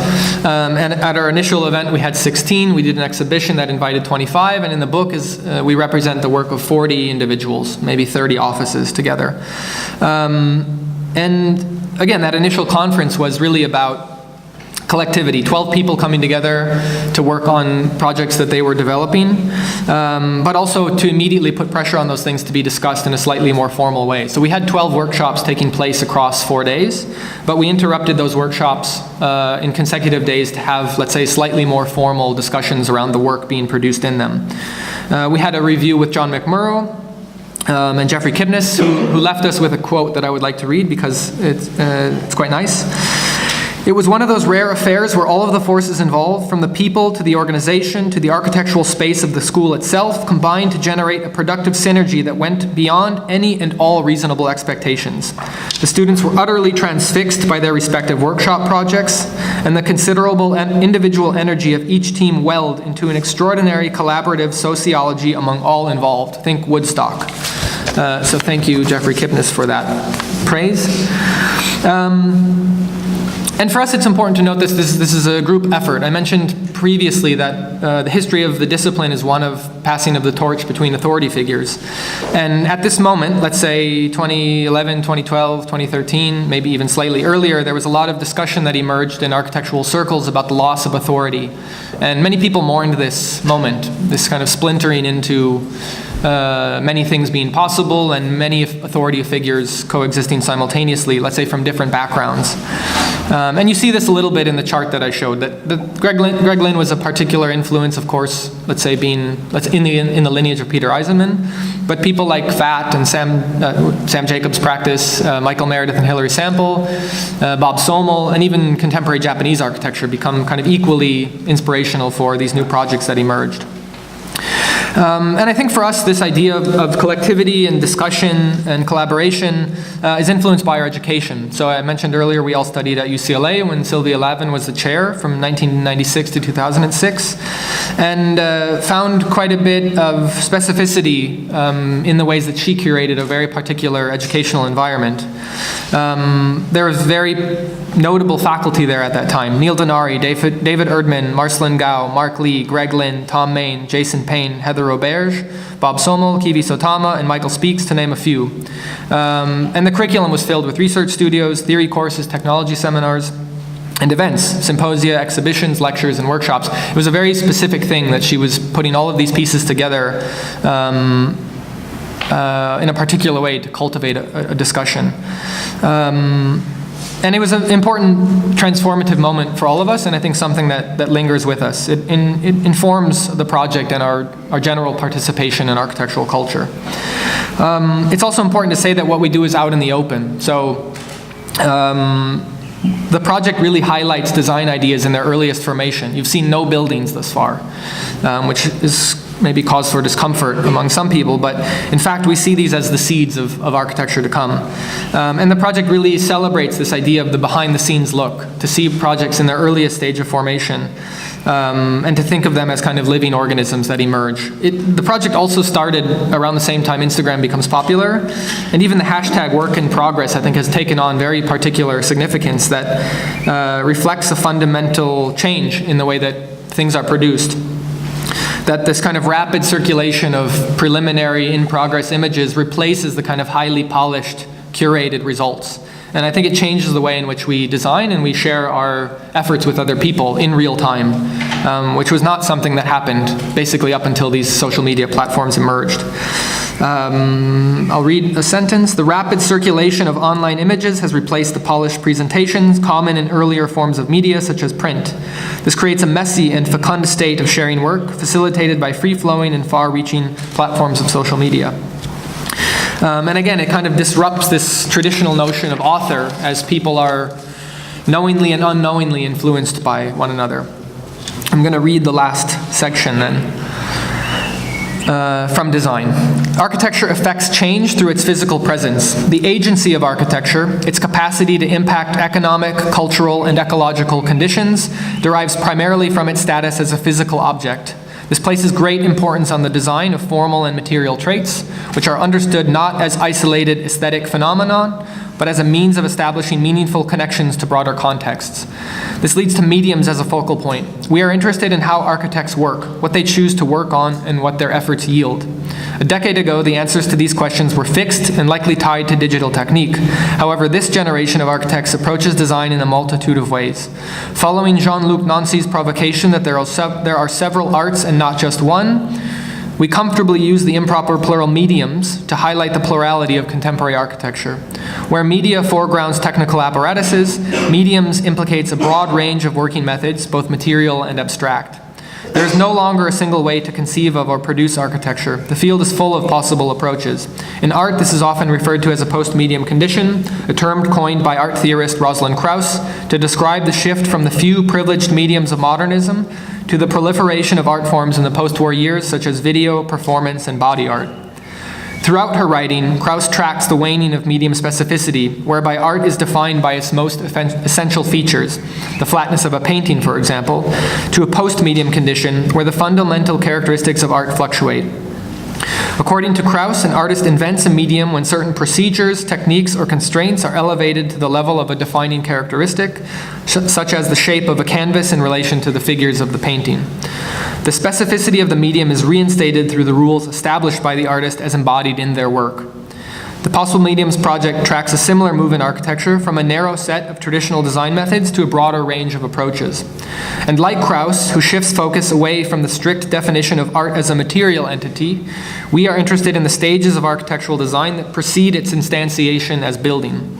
And at our initial event, we had 16. We did an exhibition that invited 25, and in the book we represent the work of 40 individuals, maybe 30 offices together. And again, that initial conference was really about collectivity, 12 people coming together to work on projects that they were developing, but also to immediately put pressure on those things to be discussed in a slightly more formal way. So we had 12 workshops taking place across 4 days, but we interrupted those workshops in consecutive days to have, let's say, slightly more formal discussions around the work being produced in them. We had a review with John McMurrow and Jeffrey Kipnis, who left us with a quote that I would like to read because it's quite nice. It was one of those rare affairs where all of the forces involved, from the people to the organization to the architectural space of the school itself, combined to generate a productive synergy that went beyond any and all reasonable expectations. The students were utterly transfixed by their respective workshop projects, and the considerable and individual energy of each team welled into an extraordinary collaborative sociology among all involved. Think Woodstock. So thank you, Jeffrey Kipnis, for that praise. And for us, it's important to note this is a group effort. I mentioned previously that the history of the discipline is one of passing of the torch between authority figures. And at this moment, let's say 2011, 2012, 2013, maybe even slightly earlier, there was a lot of discussion that emerged in architectural circles about the loss of authority. And many people mourned this moment, this kind of splintering into many things being possible and many authority figures coexisting simultaneously, let's say from different backgrounds. And you see this a little bit in the chart that I showed, that Greg Lynn was a particular influence, of course, let's say in the lineage of Peter Eisenman, but people like Fatt and Sam Jacobs' practice, Michael Meredith and Hilary Sample, Bob Somel, and even contemporary Japanese architecture become kind of equally inspirational for these new projects that emerged. And I think for us, this idea of collectivity and discussion and collaboration is influenced by our education. So I mentioned earlier we all studied at UCLA when Sylvia Lavin was the chair from 1996 to 2006, and found quite a bit of specificity in the ways that she curated a very particular educational environment. There was very notable faculty there at that time: Neil Denari, David Erdman, Marcelin Gao, Mark Lee, Greg Lynn, Tom Main, Jason Payne, Heather Roberge, Bob Somel, Kivi Sotama, and Michael Speaks, to name a few. And the curriculum was filled with research studios, theory courses, technology seminars, and events, symposia, exhibitions, lectures, and workshops. It was a very specific thing that she was putting all of these pieces together in a particular way to cultivate a discussion. And it was an important transformative moment for all of us, and I think something that lingers with us. It informs the project and our general participation in architectural culture. It's also important to say that what we do is out in the open. So the project really highlights design ideas in their earliest formation. You've seen no buildings thus far, which is maybe cause for discomfort among some people, but in fact we see these as the seeds of architecture to come. And the project really celebrates this idea of the behind-the-scenes look, to see projects in their earliest stage of formation, and to think of them as kind of living organisms that emerge. The project also started around the same time Instagram becomes popular, and even the hashtag Workinprogress, I think, has taken on very particular significance that reflects a fundamental change in the way that things are produced. That this kind of rapid circulation of preliminary, in-progress images replaces the kind of highly polished, curated results. And I think it changes the way in which we design and we share our efforts with other people in real time, which was not something that happened basically up until these social media platforms emerged. I'll read a sentence. The rapid circulation of online images has replaced the polished presentations common in earlier forms of media such as print. This creates a messy and fecund state of sharing work, facilitated by free-flowing and far-reaching platforms of social media. And again, it kind of disrupts this traditional notion of author, as people are knowingly and unknowingly influenced by one another. I'm going to read the last section then. From design. Architecture affects change through its physical presence. The agency of architecture, its capacity to impact economic, cultural, and ecological conditions, derives primarily from its status as a physical object. This places great importance on the design of formal and material traits, which are understood not as isolated aesthetic phenomenon, but as a means of establishing meaningful connections to broader contexts. This leads to mediums as a focal point. We are interested in how architects work, what they choose to work on, and what their efforts yield. A decade ago, the answers to these questions were fixed and likely tied to digital technique. However, this generation of architects approaches design in a multitude of ways. Following Jean-Luc Nancy's provocation that there are several arts and not just one, we comfortably use the improper plural mediums to highlight the plurality of contemporary architecture. Where media foregrounds technical apparatuses, mediums implicates a broad range of working methods, both material and abstract. There is no longer a single way to conceive of or produce architecture. The field is full of possible approaches. In art, this is often referred to as a postmedium condition, a term coined by art theorist Rosalind Krauss to describe the shift from the few privileged mediums of modernism to the proliferation of art forms in the post-war years, such as video, performance, and body art. Throughout her writing, Krauss tracks the waning of medium specificity, whereby art is defined by its most essential features, the flatness of a painting, for example, to a post-medium condition where the fundamental characteristics of art fluctuate. According to Krauss, an artist invents a medium when certain procedures, techniques, or constraints are elevated to the level of a defining characteristic, such as the shape of a canvas in relation to the figures of the painting. The specificity of the medium is reinstated through the rules established by the artist as embodied in their work. The Possible Mediums project tracks a similar move in architecture from a narrow set of traditional design methods to a broader range of approaches. And like Krauss, who shifts focus away from the strict definition of art as a material entity, we are interested in the stages of architectural design that precede its instantiation as building.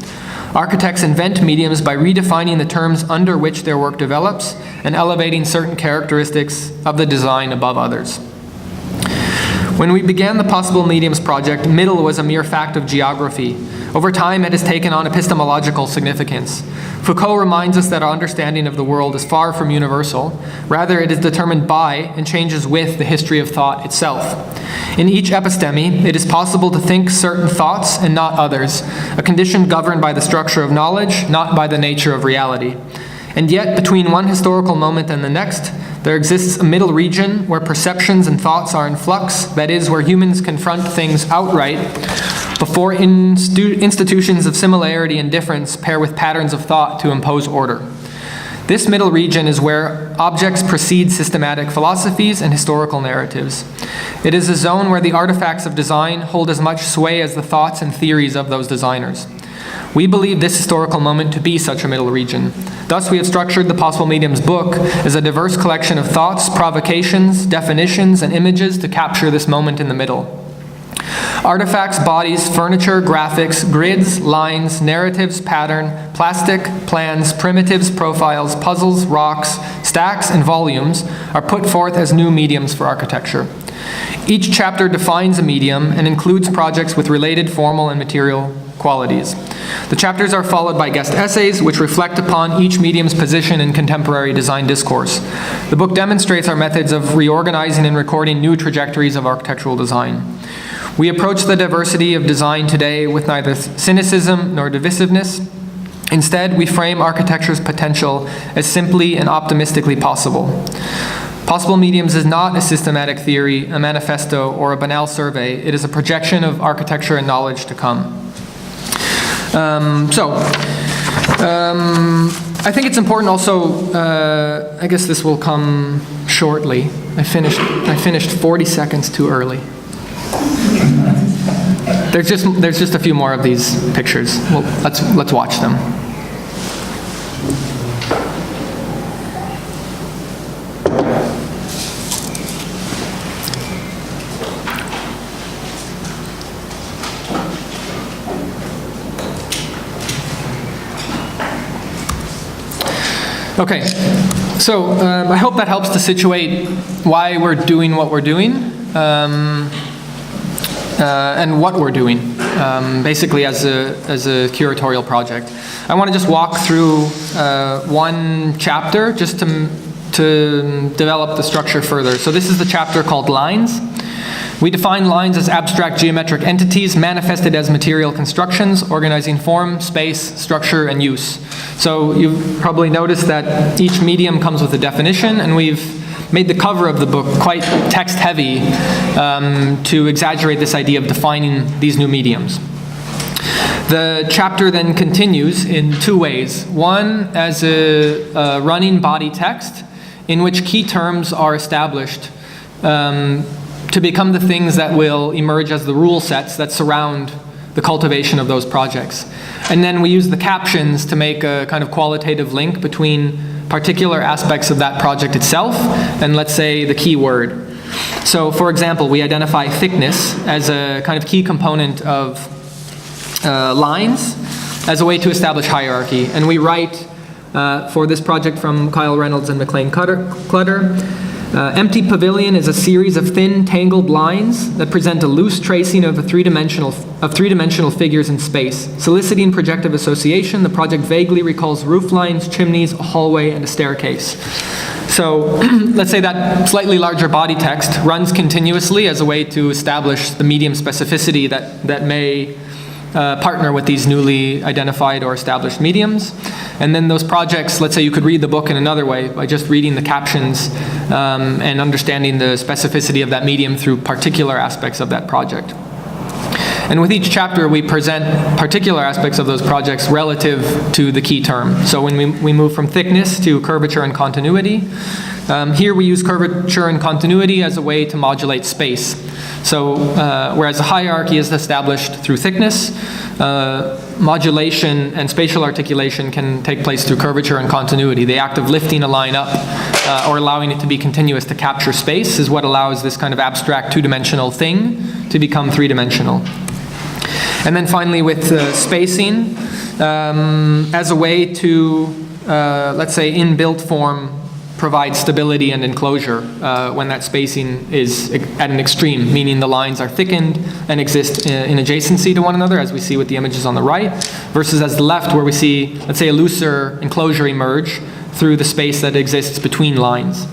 Architects invent mediums by redefining the terms under which their work develops and elevating certain characteristics of the design above others. When we began the Possible Mediums project, middle was a mere fact of geography. Over time, it has taken on epistemological significance. Foucault reminds us that our understanding of the world is far from universal. Rather, it is determined by and changes with the history of thought itself. In each episteme, it is possible to think certain thoughts and not others, a condition governed by the structure of knowledge, not by the nature of reality. And yet, between one historical moment and the next, there exists a middle region where perceptions and thoughts are in flux, that is, where humans confront things outright before institutions of similarity and difference pair with patterns of thought to impose order. This middle region is where objects precede systematic philosophies and historical narratives. It is a zone where the artifacts of design hold as much sway as the thoughts and theories of those designers. We believe this historical moment to be such a middle region. Thus, we have structured the Possible Mediums book as a diverse collection of thoughts, provocations, definitions, and images to capture this moment in the middle. Artifacts, bodies, furniture, graphics, grids, lines, narratives, pattern, plastic, plans, primitives, profiles, puzzles, rocks, stacks, and volumes are put forth as new mediums for architecture. Each chapter defines a medium and includes projects with related formal and material qualities. The chapters are followed by guest essays, which reflect upon each medium's position in contemporary design discourse. The book demonstrates our methods of reorganizing and recording new trajectories of architectural design. We approach the diversity of design today with neither cynicism nor divisiveness. Instead, we frame architecture's potential as simply and optimistically possible. Possible Mediums is not a systematic theory, a manifesto, or a banal survey. It is a projection of architecture and knowledge to come. I think it's important also, I guess this will come shortly. I finished 40 seconds too early. There's just a few more of these pictures. Well, let's watch them. Okay, so I hope that helps to situate why we're doing what we're doing and what we're doing, basically as a curatorial project. I want to just walk through one chapter just to develop the structure further. So this is the chapter called Lines. We define lines as abstract geometric entities manifested as material constructions, organizing form, space, structure, and use. So you've probably noticed that each medium comes with a definition, and we've made the cover of the book quite text-heavy to exaggerate this idea of defining these new mediums. The chapter then continues in two ways. One, as a running body text in which key terms are established to become the things that will emerge as the rule sets that surround the cultivation of those projects. And then we use the captions to make a kind of qualitative link between particular aspects of that project itself and, let's say, the key word. So, for example, we identify thickness as a kind of key component of lines as a way to establish hierarchy. And we write for this project from Kyle Reynolds and McLean Clutter, empty pavilion is a series of thin, tangled lines that present a loose tracing of three-dimensional figures in space. Soliciting projective association, the project vaguely recalls roof lines, chimneys, a hallway, and a staircase. So let's say that slightly larger body text runs continuously as a way to establish the medium specificity that may partner with these newly identified or established mediums. And then those projects, let's say you could read the book in another way by just reading the captions and understanding the specificity of that medium through particular aspects of that project. And with each chapter, we present particular aspects of those projects relative to the key term. So when we move from thickness to curvature and continuity, here we use curvature and continuity as a way to modulate space. So whereas a hierarchy is established through thickness, modulation and spatial articulation can take place through curvature and continuity. The act of lifting a line up or allowing it to be continuous to capture space is what allows this kind of abstract two-dimensional thing to become three-dimensional. And then finally with spacing, as a way to, let's say, in built form, provide stability and enclosure when that spacing is at an extreme, meaning the lines are thickened and exist in adjacency to one another, as we see with the images on the right, versus as the left, where we see, let's say, a looser enclosure emerge through the space that exists between lines.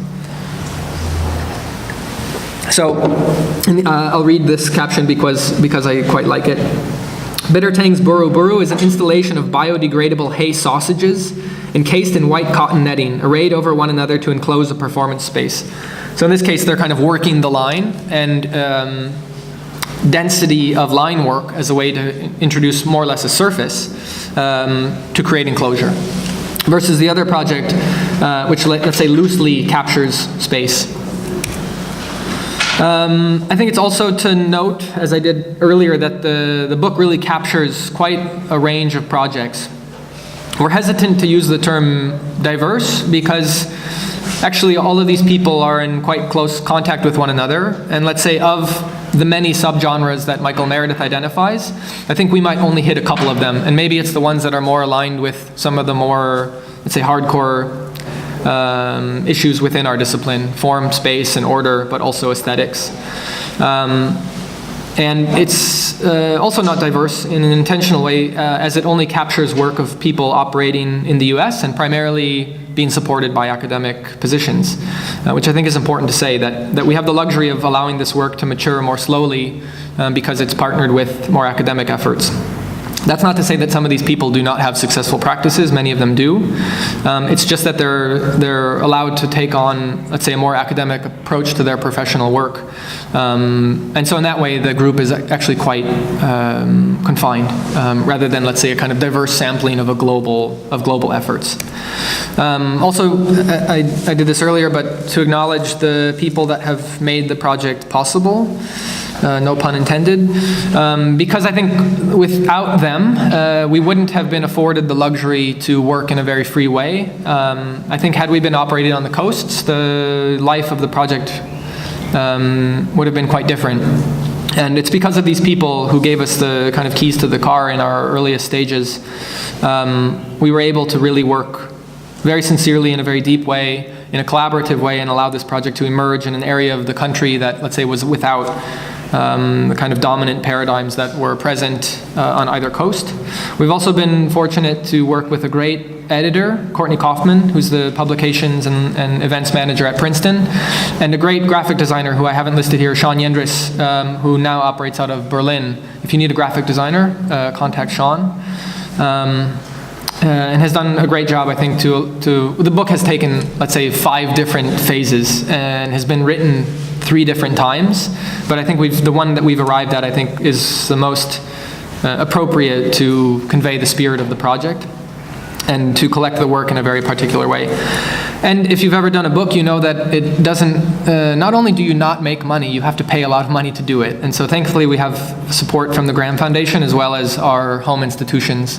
So I'll read this caption because I quite like it. Bittertang's Buru Buru is an installation of biodegradable hay sausages encased in white cotton netting, arrayed over one another to enclose a performance space. So in this case, they're kind of working the line and density of line work as a way to introduce more or less a surface to create enclosure. Versus the other project, which let's say loosely captures space. I think it's also to note, as I did earlier, that the book really captures quite a range of projects. We're hesitant to use the term diverse because actually all of these people are in quite close contact with one another. And let's say of the many subgenres that Michael Meredith identifies, I think we might only hit a couple of them. And maybe it's the ones that are more aligned with some of the more, let's say, hardcore issues within our discipline, form, space, and order, but also aesthetics. And it's also not diverse in an intentional way, as it only captures work of people operating in the US and primarily being supported by academic positions, which I think is important to say, that we have the luxury of allowing this work to mature more slowly because it's partnered with more academic efforts. That's not to say that some of these people do not have successful practices. Many of them do. It's just that they're allowed to take on, let's say, a more academic approach to their professional work. And so in that way, the group is actually quite confined, rather than, let's say, a kind of diverse sampling of global efforts. Also, I did this earlier, but to acknowledge the people that have made the project possible. No pun intended, because I think without them, we wouldn't have been afforded the luxury to work in a very free way. I think had we been operating on the coasts, the life of the project would have been quite different. And it's because of these people who gave us the kind of keys to the car in our earliest stages, we were able to really work very sincerely in a very deep way, in a collaborative way, and allow this project to emerge in an area of the country that, let's say, was without the kind of dominant paradigms that were present on either coast. We've also been fortunate to work with a great editor, Courtney Kaufman, who's the publications and events manager at Princeton, and a great graphic designer who I haven't listed here, Sean Yendris, who now operates out of Berlin. If you need a graphic designer, contact Sean. And has done a great job, I think, the book has taken, let's say, 5 different phases and has been written 3 different times, but I think the one that we've arrived at, I think, is the most appropriate to convey the spirit of the project and to collect the work in a very particular way. And if you've ever done a book, you know that it doesn't, not only do you not make money, you have to pay a lot of money to do it. And so thankfully we have support from the Graham Foundation as well as our home institutions.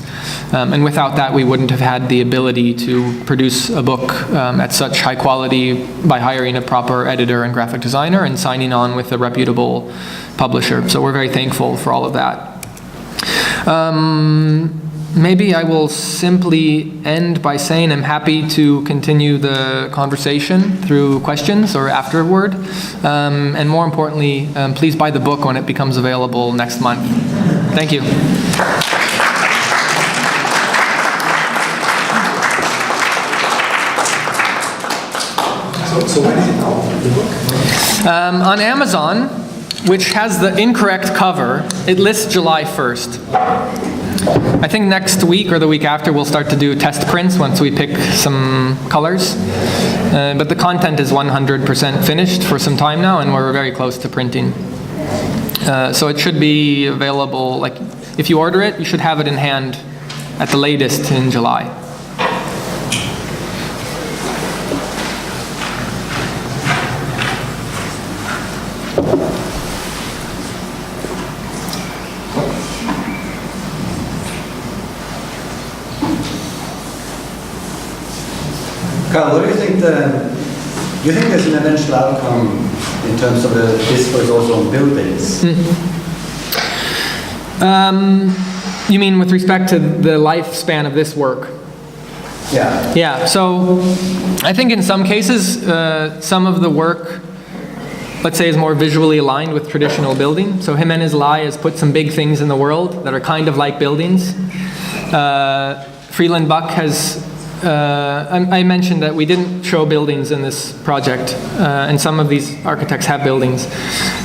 And without that, we wouldn't have had the ability to produce a book at such high quality by hiring a proper editor and graphic designer and signing on with a reputable publisher. So we're very thankful for all of that. Maybe I will simply end by saying I'm happy to continue the conversation through questions or afterward. And more importantly, please buy the book when it becomes available next month. Thank you. So where is it now, the book? On Amazon, which has the incorrect cover, it lists July 1st. I think next week or the week after we'll start to do test prints once we pick some colors. But the content is 100% finished for some time now, and we're very close to printing. So it should be available, like if you order it, you should have it in hand at the latest in July. Carl, what do you think you think there's an eventual outcome in terms of the discourse also on buildings? You mean with respect to the lifespan of this work? Yeah. Yeah, so I think in some cases, some of the work, let's say, is more visually aligned with traditional building. So Jimenez Lai has put some big things in the world that are kind of like buildings. Freeland Buck has I mentioned that we didn't show buildings in this project, and some of these architects have buildings.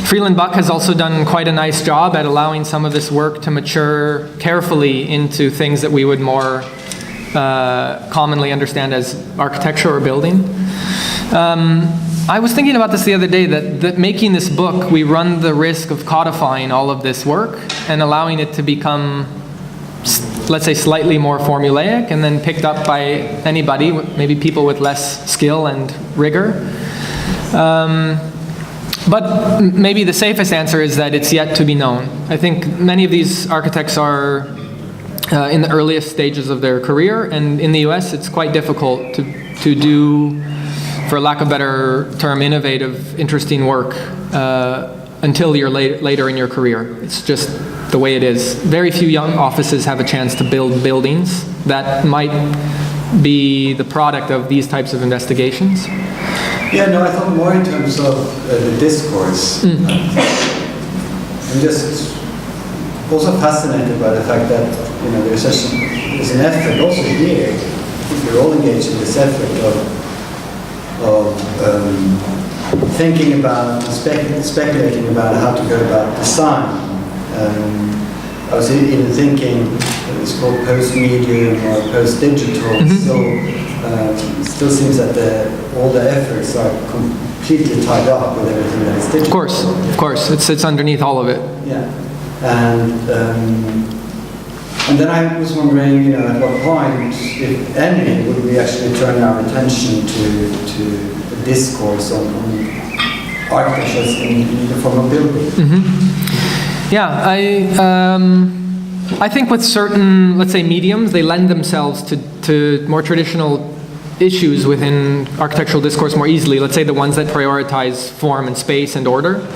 Freeland Buck has also done quite a nice job at allowing some of this work to mature carefully into things that we would more commonly understand as architecture or building. I was thinking about this the other day, that making this book, we run the risk of codifying all of this work and allowing it to become, let's say, slightly more formulaic and then picked up by anybody, maybe people with less skill and rigor. But maybe the safest answer is that it's yet to be known. I think many of these architects are in the earliest stages of their career, and in the US it's quite difficult to do, for lack of a better term, innovative, interesting work until you're later in your career. It's just the way it is. Very few young offices have a chance to build buildings that might be the product of these types of investigations. Yeah, no, I thought more in terms of the discourse. I'm just also fascinated by the fact that there's an effort also here. I think we're all engaged in this effort of thinking about, speculating about how to go about design. I was even thinking it's called postmedium or post-digital. Still seems that all the efforts are completely tied up with everything that is digital. Of course, it sits underneath all of it. Yeah, and then I was wondering, at what point, if any, would we actually turn our attention to the discourse on architecture in the form of building? Yeah, I think with certain, let's say, mediums, they lend themselves to more traditional issues within architectural discourse more easily. Let's say the ones that prioritize form and space and order.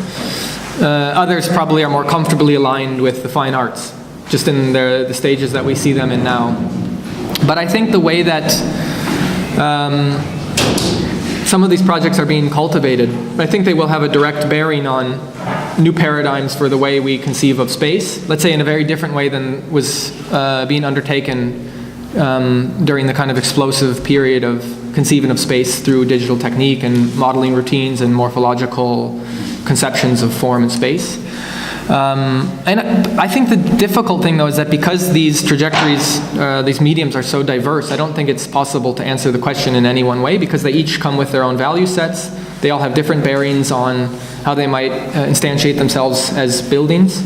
Others probably are more comfortably aligned with the fine arts, just in the stages that we see them in now. But I think the way that some of these projects are being cultivated, I think they will have a direct bearing on new paradigms for the way we conceive of space, let's say in a very different way than was being undertaken during the kind of explosive period of conceiving of space through digital technique and modeling routines and morphological conceptions of form and space. And I think the difficult thing, though, is that because these trajectories, these mediums are so diverse, I don't think it's possible to answer the question in any one way, because they each come with their own value sets. They all have different bearings on how they might instantiate themselves as buildings.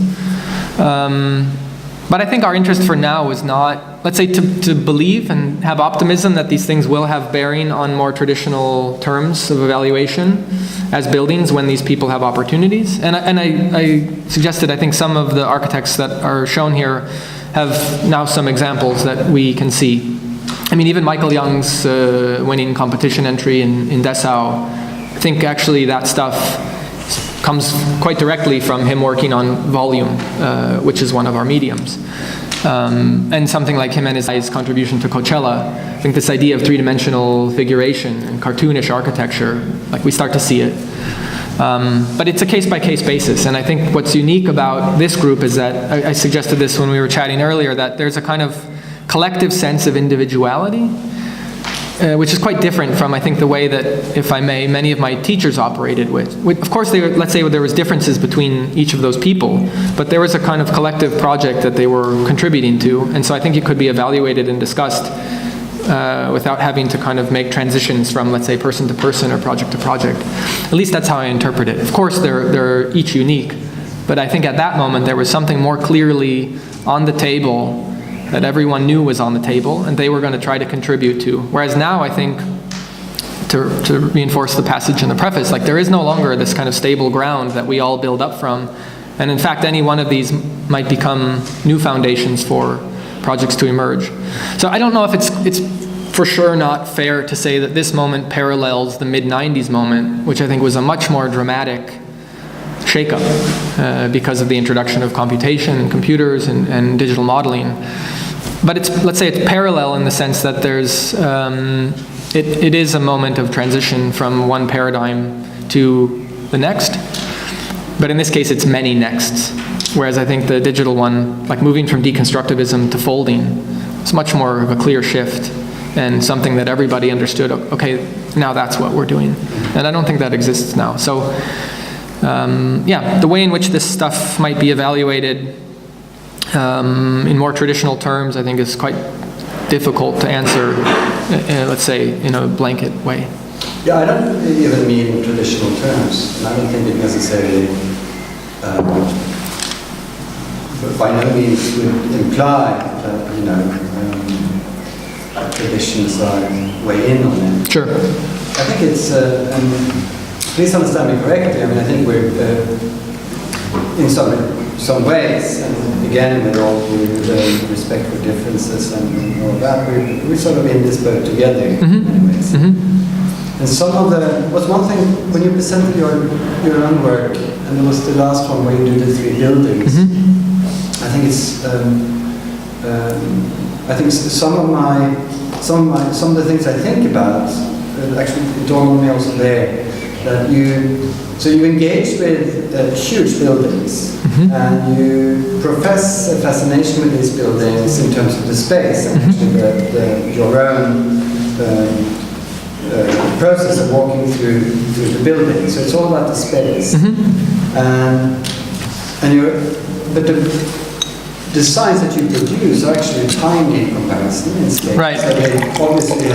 But I think our interest for now is not, let's say, to believe and have optimism that these things will have bearing on more traditional terms of evaluation as buildings when these people have opportunities. And I suggested, I think some of the architects that are shown here have now some examples that we can see. I mean, even Michael Young's winning competition entry in Dessau, I think actually that stuff comes quite directly from him working on volume, which is one of our mediums. And something like him and his contribution to Coachella, I think this idea of three-dimensional figuration and cartoonish architecture, like we start to see it. But it's a case-by-case basis, and I think what's unique about this group is that, I suggested this when we were chatting earlier, that there's a kind of collective sense of individuality, which is quite different from, I think, the way that, if I may, many of my teachers operated with. Of course, let's say there was differences between each of those people, but there was a kind of collective project that they were contributing to, and so I think it could be evaluated and discussed without having to kind of make transitions from, let's say, person to person or project to project. At least that's how I interpret it. Of course, they're each unique, but I think at that moment there was something more clearly on the table that everyone knew was on the table, and they were going to try to contribute to. Whereas now, I think, to reinforce the passage in the preface, like there is no longer this kind of stable ground that we all build up from, and in fact, any one of these might become new foundations for projects to emerge. So I don't know if it's for sure not fair to say that this moment parallels the mid-90s moment, which I think was a much more dramatic shakeup because of the introduction of computation and computers and digital modeling. But let's say it's parallel in the sense that there's, it is a moment of transition from one paradigm to the next. But in this case, it's many nexts. Whereas I think the digital one, like moving from deconstructivism to folding, it's much more of a clear shift and something that everybody understood, okay, now that's what we're doing. And I don't think that exists now. So, yeah, the way in which this stuff might be evaluated in more traditional terms, I think is quite difficult to answer, let's say, in a blanket way. Yeah, I don't even mean traditional terms. And I don't think it necessarily, by no means would imply that, traditions are way in on it. Sure. I think it's, please understand me correctly, I mean, I think we're, in some ways, and again, with respect for differences and all that, we're sort of in this boat together in many ways. And some of was one thing, when you presented your own work, and it was the last one where you did the 3 buildings, I think it's, I think some of the things I think about, actually it dawned on me also there, that you engage with huge buildings, and you profess a fascination with these buildings in terms of the space and actually your own process of walking through the building. So it's all about the space. But the signs that you produce are actually tiny in comparison in scale. Right. So they obviously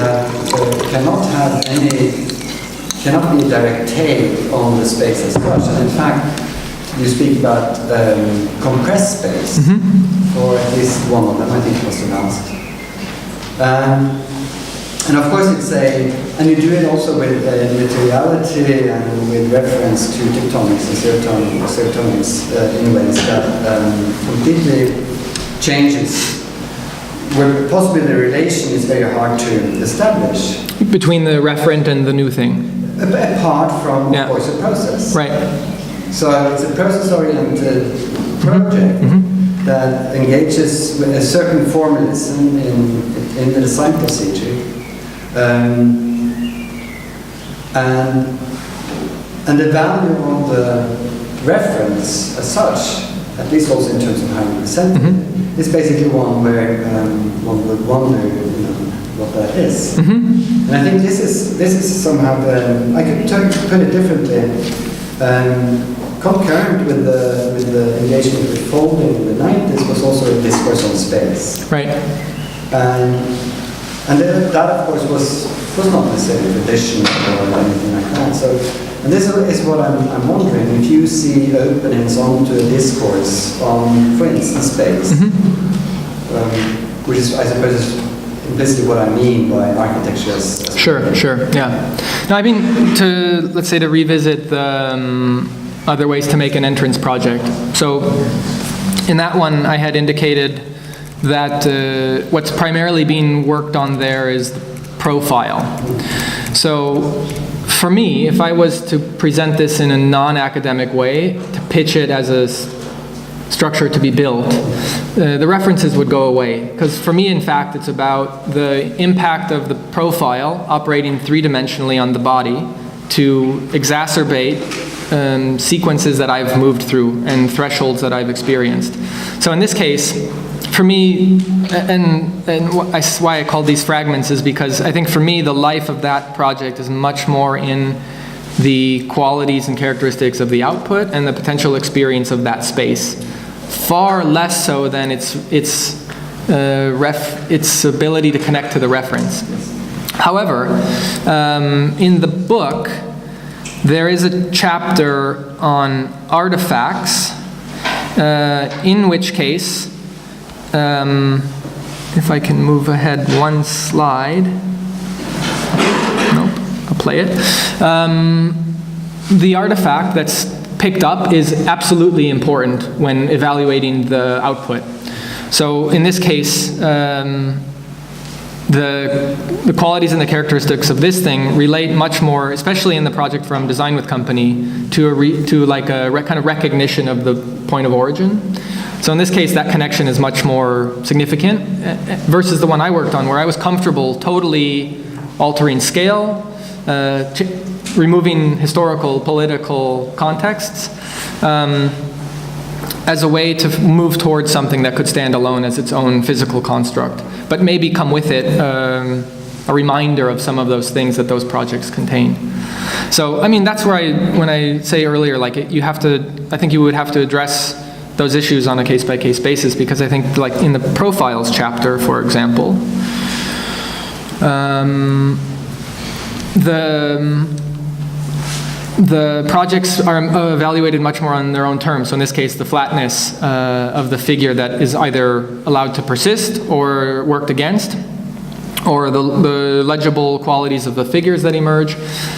cannot be a direct take on the space as such. And in fact, you speak about compressed space, or at least one of them, I think it was the last. And of course and you do it also with materiality and with reference to tectonics and serotonics in ways that completely changes, where possibly the relation is very hard to establish. Between the referent and the new thing? Apart from, of course, a process. Right. So it's a process-oriented project that engages with a certain formalism in the design procedure. And the value of the reference as such, at least also in terms of how you present it, is basically one where one would wonder, what that is. And I think this is somehow I could put it differently. Concurrent with the engagement with folding in the 90s was also a discourse on space. Right. And that, of course, was not necessarily traditional or anything like that. So, and this is what I'm wondering, if you see openings onto a discourse on, for instance, space, which is, I suppose, implicitly what I mean by architecture as Sure, yeah. Now, I mean, let's say to revisit the other ways to make an entrance project. So, in that one, I had indicated that what's primarily being worked on there is the profile. So for me, if I was to present this in a non-academic way, to pitch it as a structure to be built, the references would go away. Because for me, in fact, it's about the impact of the profile operating three-dimensionally on the body to exacerbate sequences that I've moved through and thresholds that I've experienced. So in this case, for me, and why I call these fragments is because I think for me the life of that project is much more in the qualities and characteristics of the output and the potential experience of that space, far less so than its ability to connect to the reference. However, in the book, there is a chapter on artifacts, in which case, if I can move ahead one slide. Nope, I'll play it. The artifact that's picked up is absolutely important when evaluating the output. So in this case, the qualities and the characteristics of this thing relate much more, especially in the project from Design with Company, to a kind of recognition of the point of origin. So in this case, that connection is much more significant versus the one I worked on, where I was comfortable totally altering scale, removing historical, political contexts, as a way to move towards something that could stand alone as its own physical construct, but maybe come with it a reminder of some of those things that those projects contain. So, I mean, that's where when I say earlier, I think you would have to address those issues on a case-by-case basis, because I think, like in the profiles chapter, for example, the projects are evaluated much more on their own terms. So in this case, the flatness of the figure that is either allowed to persist or worked against, or the legible qualities of the figures that emerge.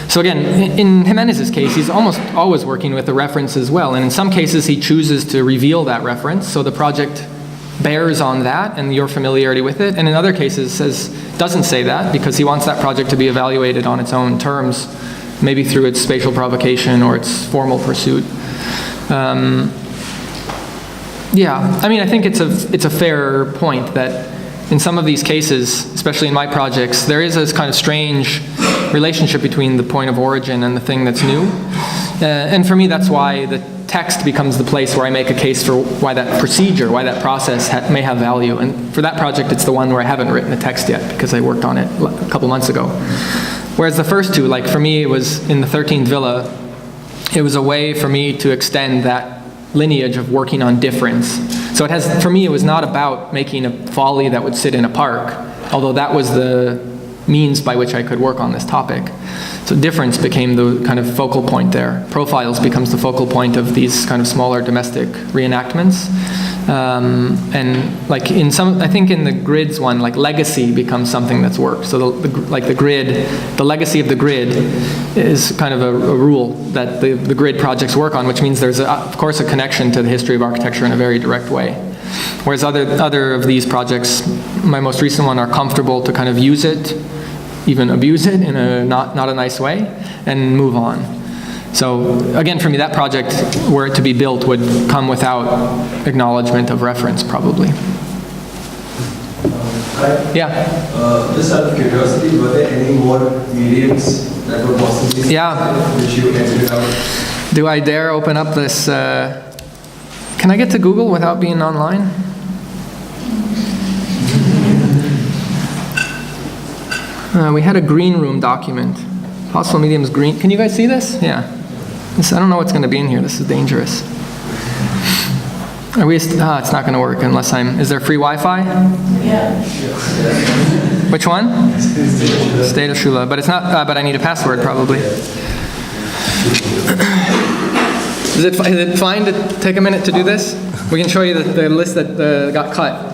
So again, in Jimenez's case, he's almost always working with a reference as well. And in some cases, he chooses to reveal that reference, so the project bears on that and your familiarity with it. And in other cases, doesn't say that, because he wants that project to be evaluated on its own terms, maybe through its spatial provocation or its formal pursuit. Yeah, I mean, I think it's a fair point that in some of these cases, especially in my projects, there is this kind of strange relationship between the point of origin and the thing that's new. And for me, that's why the text becomes the place where I make a case for why that procedure, why that process may have value. And for that project, it's the one where I haven't written a text yet because I worked on it a couple months ago. Whereas the first two, like for me, it was in the 13th Villa, it was a way for me to extend that lineage of working on difference. So it has, for me, it was not about making a folly that would sit in a park, although that was the means by which I could work on this topic. So difference became the kind of focal point there. Profiles becomes the focal point of these kind of smaller domestic reenactments. And like in some, I think in the grids one, like legacy becomes something that's worked. So like the grid, the legacy of the grid is kind of a rule that the grid projects work on, which means there's of course a connection to the history of architecture in a very direct way. Whereas other of these projects, my most recent one, are comfortable to kind of use it, even abuse it in a not a nice way, and move on. So again, for me, that project, were it to be built, would come without acknowledgement of reference, probably. Hi. Yeah. Just out of curiosity, were there any more mediums that were possibly which you edited out? Do I dare open up this? Can I get to Google without being online? We had a green room document. Possible mediums green. Can you guys see this? Yeah. I don't know what's going to be in here. This is dangerous. Are we? It's not going to work unless I'm. Is there free Wi-Fi? Yeah. Which one? Staedelschule. But it's not. But I need a password probably. Is it fine to take a minute to do this? We can show you the list that got cut.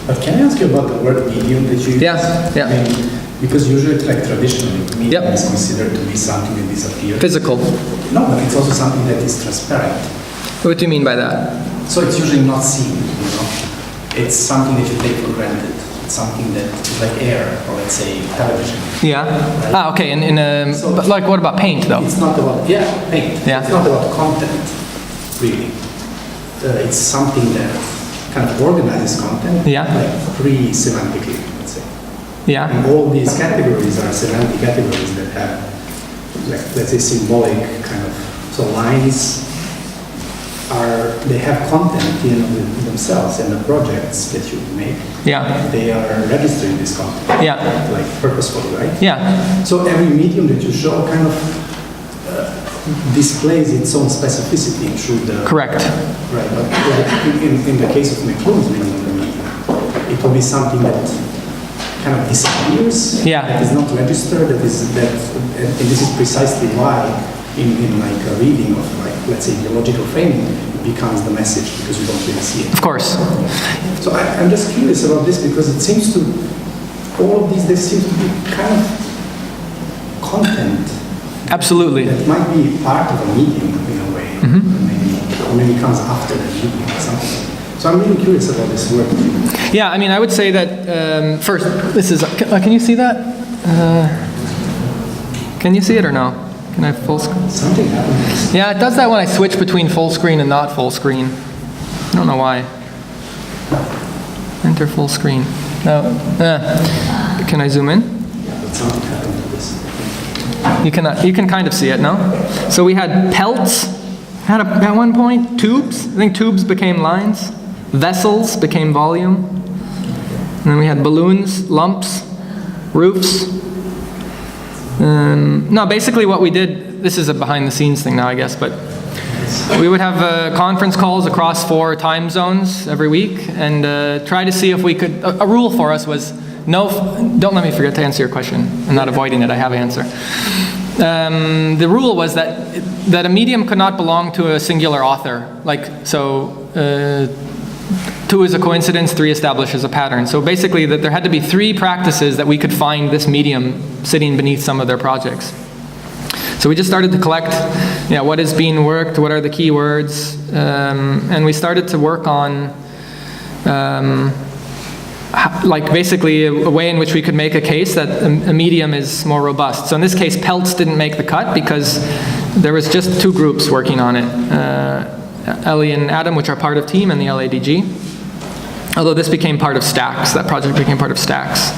But can I ask you about the word medium that you use? Yeah. I mean, because usually, like traditionally, medium Yep. is considered to be something that disappears. Physical. No, but it's also something that is transparent. What do you mean by that? So it's usually not seen, you know. It's something that you take for granted. It's something that is like air, or let's say television. Yeah. Right? Ah, okay. So- But like, what about paint though? It's not about, paint. Yeah. It's not about content, really. It's something that kind of organizes content, Yeah. like pre-semantically, let's say. Yeah. And all these categories are semantic categories that have, like, let's say, symbolic kind of, so lines they have content in themselves, and the projects that you make, Yeah. they are registering this content, Yeah. like purposefully, right? Yeah. So every medium that you show kind of displays its own specificity through the... Correct. Right, but like in the case of McLuhan's medium, it will be something that kind of disappears, Yeah. that is not registered, and this is precisely why in like a reading of, like, let's say, ideological framing, it becomes the message because you don't really see it. Of course. So I'm just curious about this because it seems to, all of these, they seem to be kind of content Absolutely. that might be part of a medium in a way, maybe comes after the medium or something. So I'm really curious about this work. Yeah, I mean, I would say that first, this is. Can you see that? Can you see it or no? Can I full screen? Something happened. Yeah, it does that when I switch between full screen and not full screen. I don't know why. Enter full screen. No. Can I zoom in? Yeah, but something happened to this. You can kind of see it, no? So we had pelts at one point, tubes. I think tubes became lines. Vessels became volume. And then we had balloons, lumps, roofs. No, basically what we did, this is a behind the scenes thing now, I guess, but we would have conference calls across 4 time zones every week and try to see if we could, a rule for us was, don't let me forget to answer your question. I'm not avoiding it, I have an answer. The rule was that a medium could not belong to a singular author. Like, so 2 is a coincidence, 3 establishes a pattern. So basically that there had to be 3 practices that we could find this medium sitting beneath some of their projects. So we just started to collect, what is being worked, what are the key words, and we started to work on like basically a way in which we could make a case that a medium is more robust. So in this case, pelts didn't make the cut because there was just 2 groups working on it, Ellie and Adam, which are part of team, and the LADG. Although this became part of Stacks, that project became part of Stacks.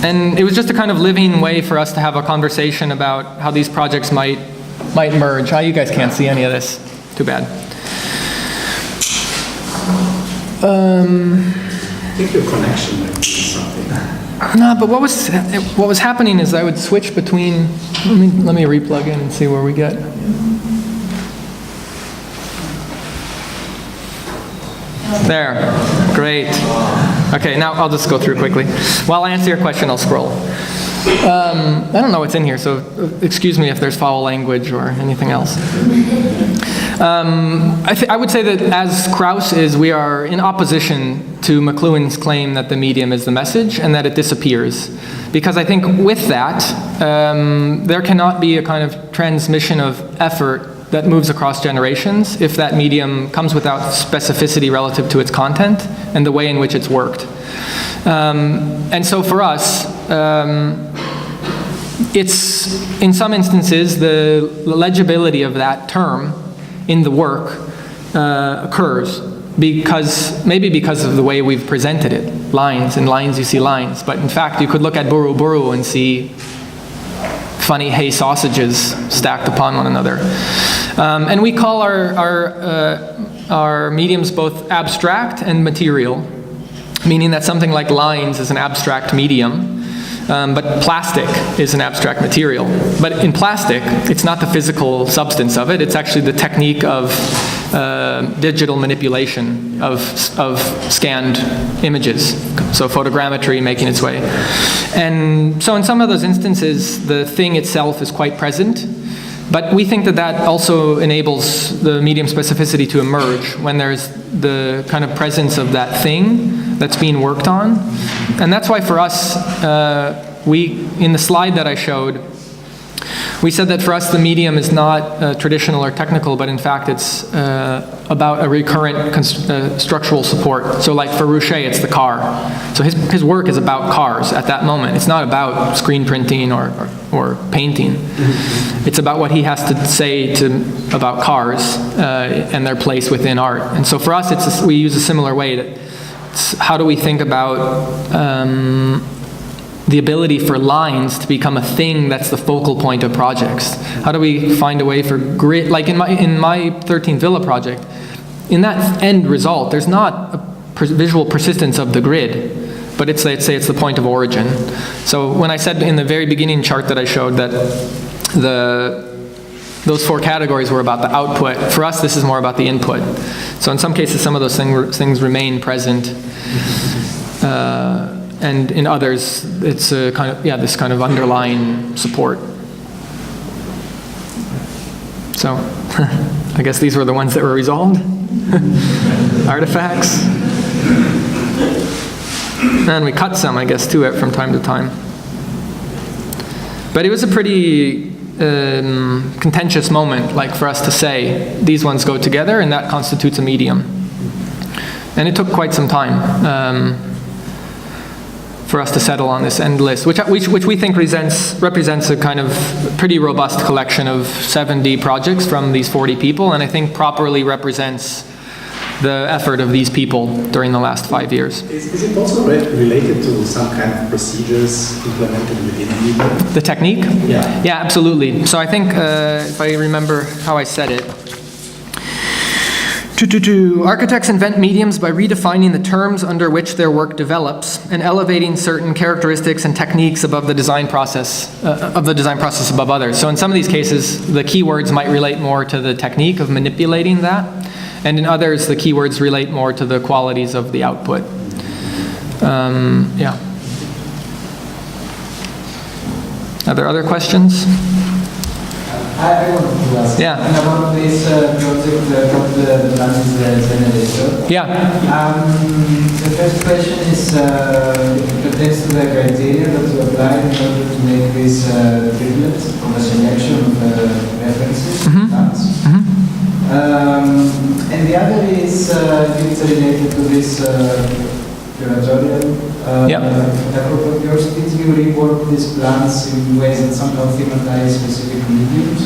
And it was just a kind of living way for us to have a conversation about how these projects might merge. You guys can't see any of this. Too bad. I think your connection might be something. No, but what was happening is I would switch between. Let me replug in and see where we get. There, great. Okay, now I'll just go through quickly. While I answer your question, I'll scroll. I don't know what's in here, so excuse me if there's foul language or anything else. I would say that as Krauss is, we are in opposition to McLuhan's claim that the medium is the message and that it disappears. Because I think with that, there cannot be a kind of transmission of effort that moves across generations if that medium comes without specificity relative to its content and the way in which it's worked. And so for us, it's, in some instances, the legibility of that term in the work occurs maybe because of the way we've presented it. Lines, in lines you see lines, but in fact you could look at buru buru and see funny hay sausages stacked upon one another. And we call our mediums both abstract and material, meaning that something like lines is an abstract medium, but plastic is an abstract material. But in plastic, it's not the physical substance of it, it's actually the technique of digital manipulation of scanned images. So photogrammetry making its way. And so in some of those instances, the thing itself is quite present, but we think that that also enables the medium specificity to emerge when there's the kind of presence of that thing that's being worked on. And that's why for us, in the slide that I showed, we said that for us the medium is not traditional or technical, but in fact it's about a recurrent structural support. So like for Rouchet, it's the car. So his work is about cars at that moment. It's not about screen printing or painting. It's about what he has to say about cars and their place within art. And so for us, we use a similar way. How do we think about the ability for lines to become a thing that's the focal point of projects? How do we find a way for grid, like in my 13th Villa project, in that end result, there's not a visual persistence of the grid, but let's say it's the point of origin. So when I said in the very beginning chart that I showed that those four categories were about the output, for us this is more about the input. So in some cases some of those things remain present. And in others, it's a kind of, this kind of underlying support. So, I guess these were the ones that were resolved. Artifacts. And we cut some, I guess, to it from time to time. But it was a pretty contentious moment, like for us to say, these ones go together and that constitutes a medium. And it took quite some time. For us to settle on this end list, which we think represents a kind of pretty robust collection of 70 projects from these 40 people, and I think properly represents the effort of these people during the last 5 years. Is it also related to some kind of procedures implemented within the medium? The technique? Yeah. Yeah, absolutely. So I think, if I remember how I said it, architects invent mediums by redefining the terms under which their work develops and elevating certain characteristics and techniques above the design process, above others. So in some of these cases, the keywords might relate more to the technique of manipulating that, and in others, the keywords relate more to the qualities of the output. Yeah. Are there other questions? I want to ask. Yeah. About this project, what the plan is the generator. Yeah. The first question is pertains to the criteria that you applied in order to make this triplet for the selection of references. And the other is it's related to this curatorial effort of yours. Did you rework these plans in ways that somehow thematize specific mediums?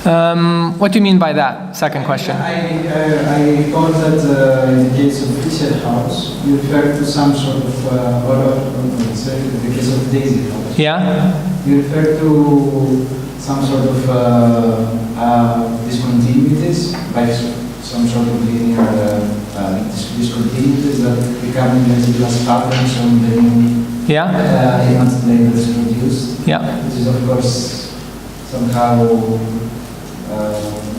What do you mean by that? Second question. I thought that in the case of Fisher House, you refer to some sort of, in the case of Daisy House. Yeah? You refer to some sort of discontinuities, like some sort of linear discontinuities that become individual patterns on the new event labels produced. Yeah. Which is, of course, somehow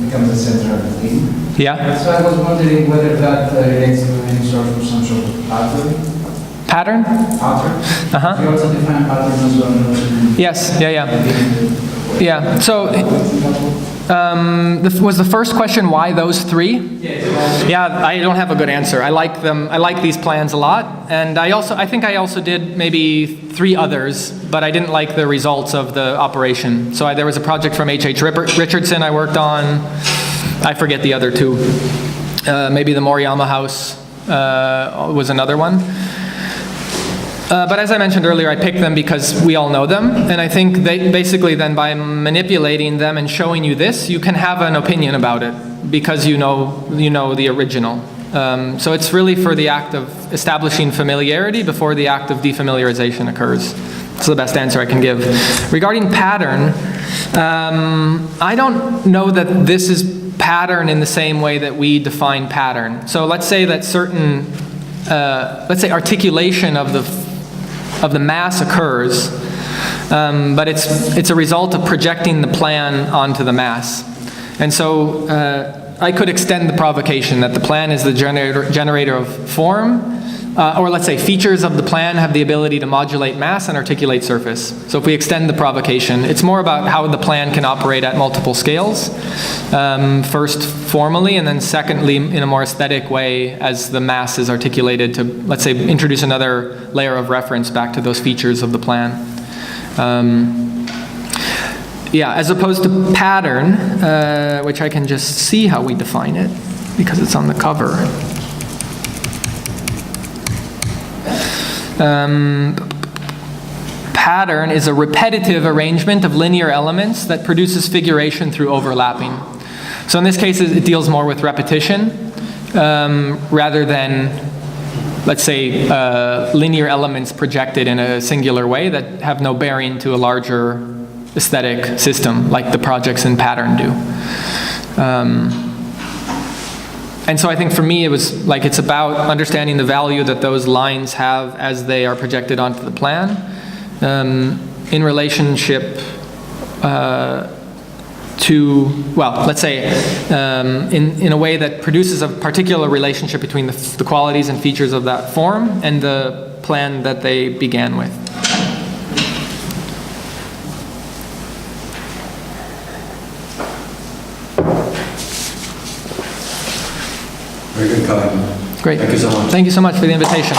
becomes the center of the theme. Yeah. So I was wondering whether that relates to any sort of some sort of pattern. Pattern? Pattern. Uh-huh. You also define pattern as well. Yes. Yeah. So, was the first question why those three? Yeah, I don't have a good answer. I like them. I like these plans a lot, and I think I also did maybe 3 others, but I didn't like the results of the operation. So there was a project from H.H. Richardson I worked on. I forget the other 2. Maybe the Moriyama House was another one. But as I mentioned earlier, I picked them because we all know them, and I think they basically then by manipulating them and showing you this, you can have an opinion about it because you know the original. So it's really for the act of establishing familiarity before the act of defamiliarization occurs. That's the best answer I can give. Regarding pattern, I don't know that this is pattern in the same way that we define pattern. So let's say that certain, let's say articulation of the mass occurs, but it's a result of projecting the plan onto the mass. And so I could extend the provocation that the plan is the generator of form, or let's say features of the plan have the ability to modulate mass and articulate surface. So if we extend the provocation, it's more about how the plan can operate at multiple scales. First formally, and then secondly in a more aesthetic way as the mass is articulated to, let's say, introduce another layer of reference back to those features of the plan. Yeah, as opposed to pattern, which I can just see how we define it because it's on the cover. Pattern is a repetitive arrangement of linear elements that produces figuration through overlapping. So in this case, it deals more with repetition rather than, let's say, linear elements projected in a singular way that have no bearing to a larger aesthetic system like the projects in pattern do. And so I think for me it was like it's about understanding the value that those lines have as they are projected onto the plan in relationship to, well, let's say in a way that produces a particular relationship between the qualities and features of that form and the plan that they began with. Very good, Colin. Great. Thank you so much. Thank you so much for the invitation.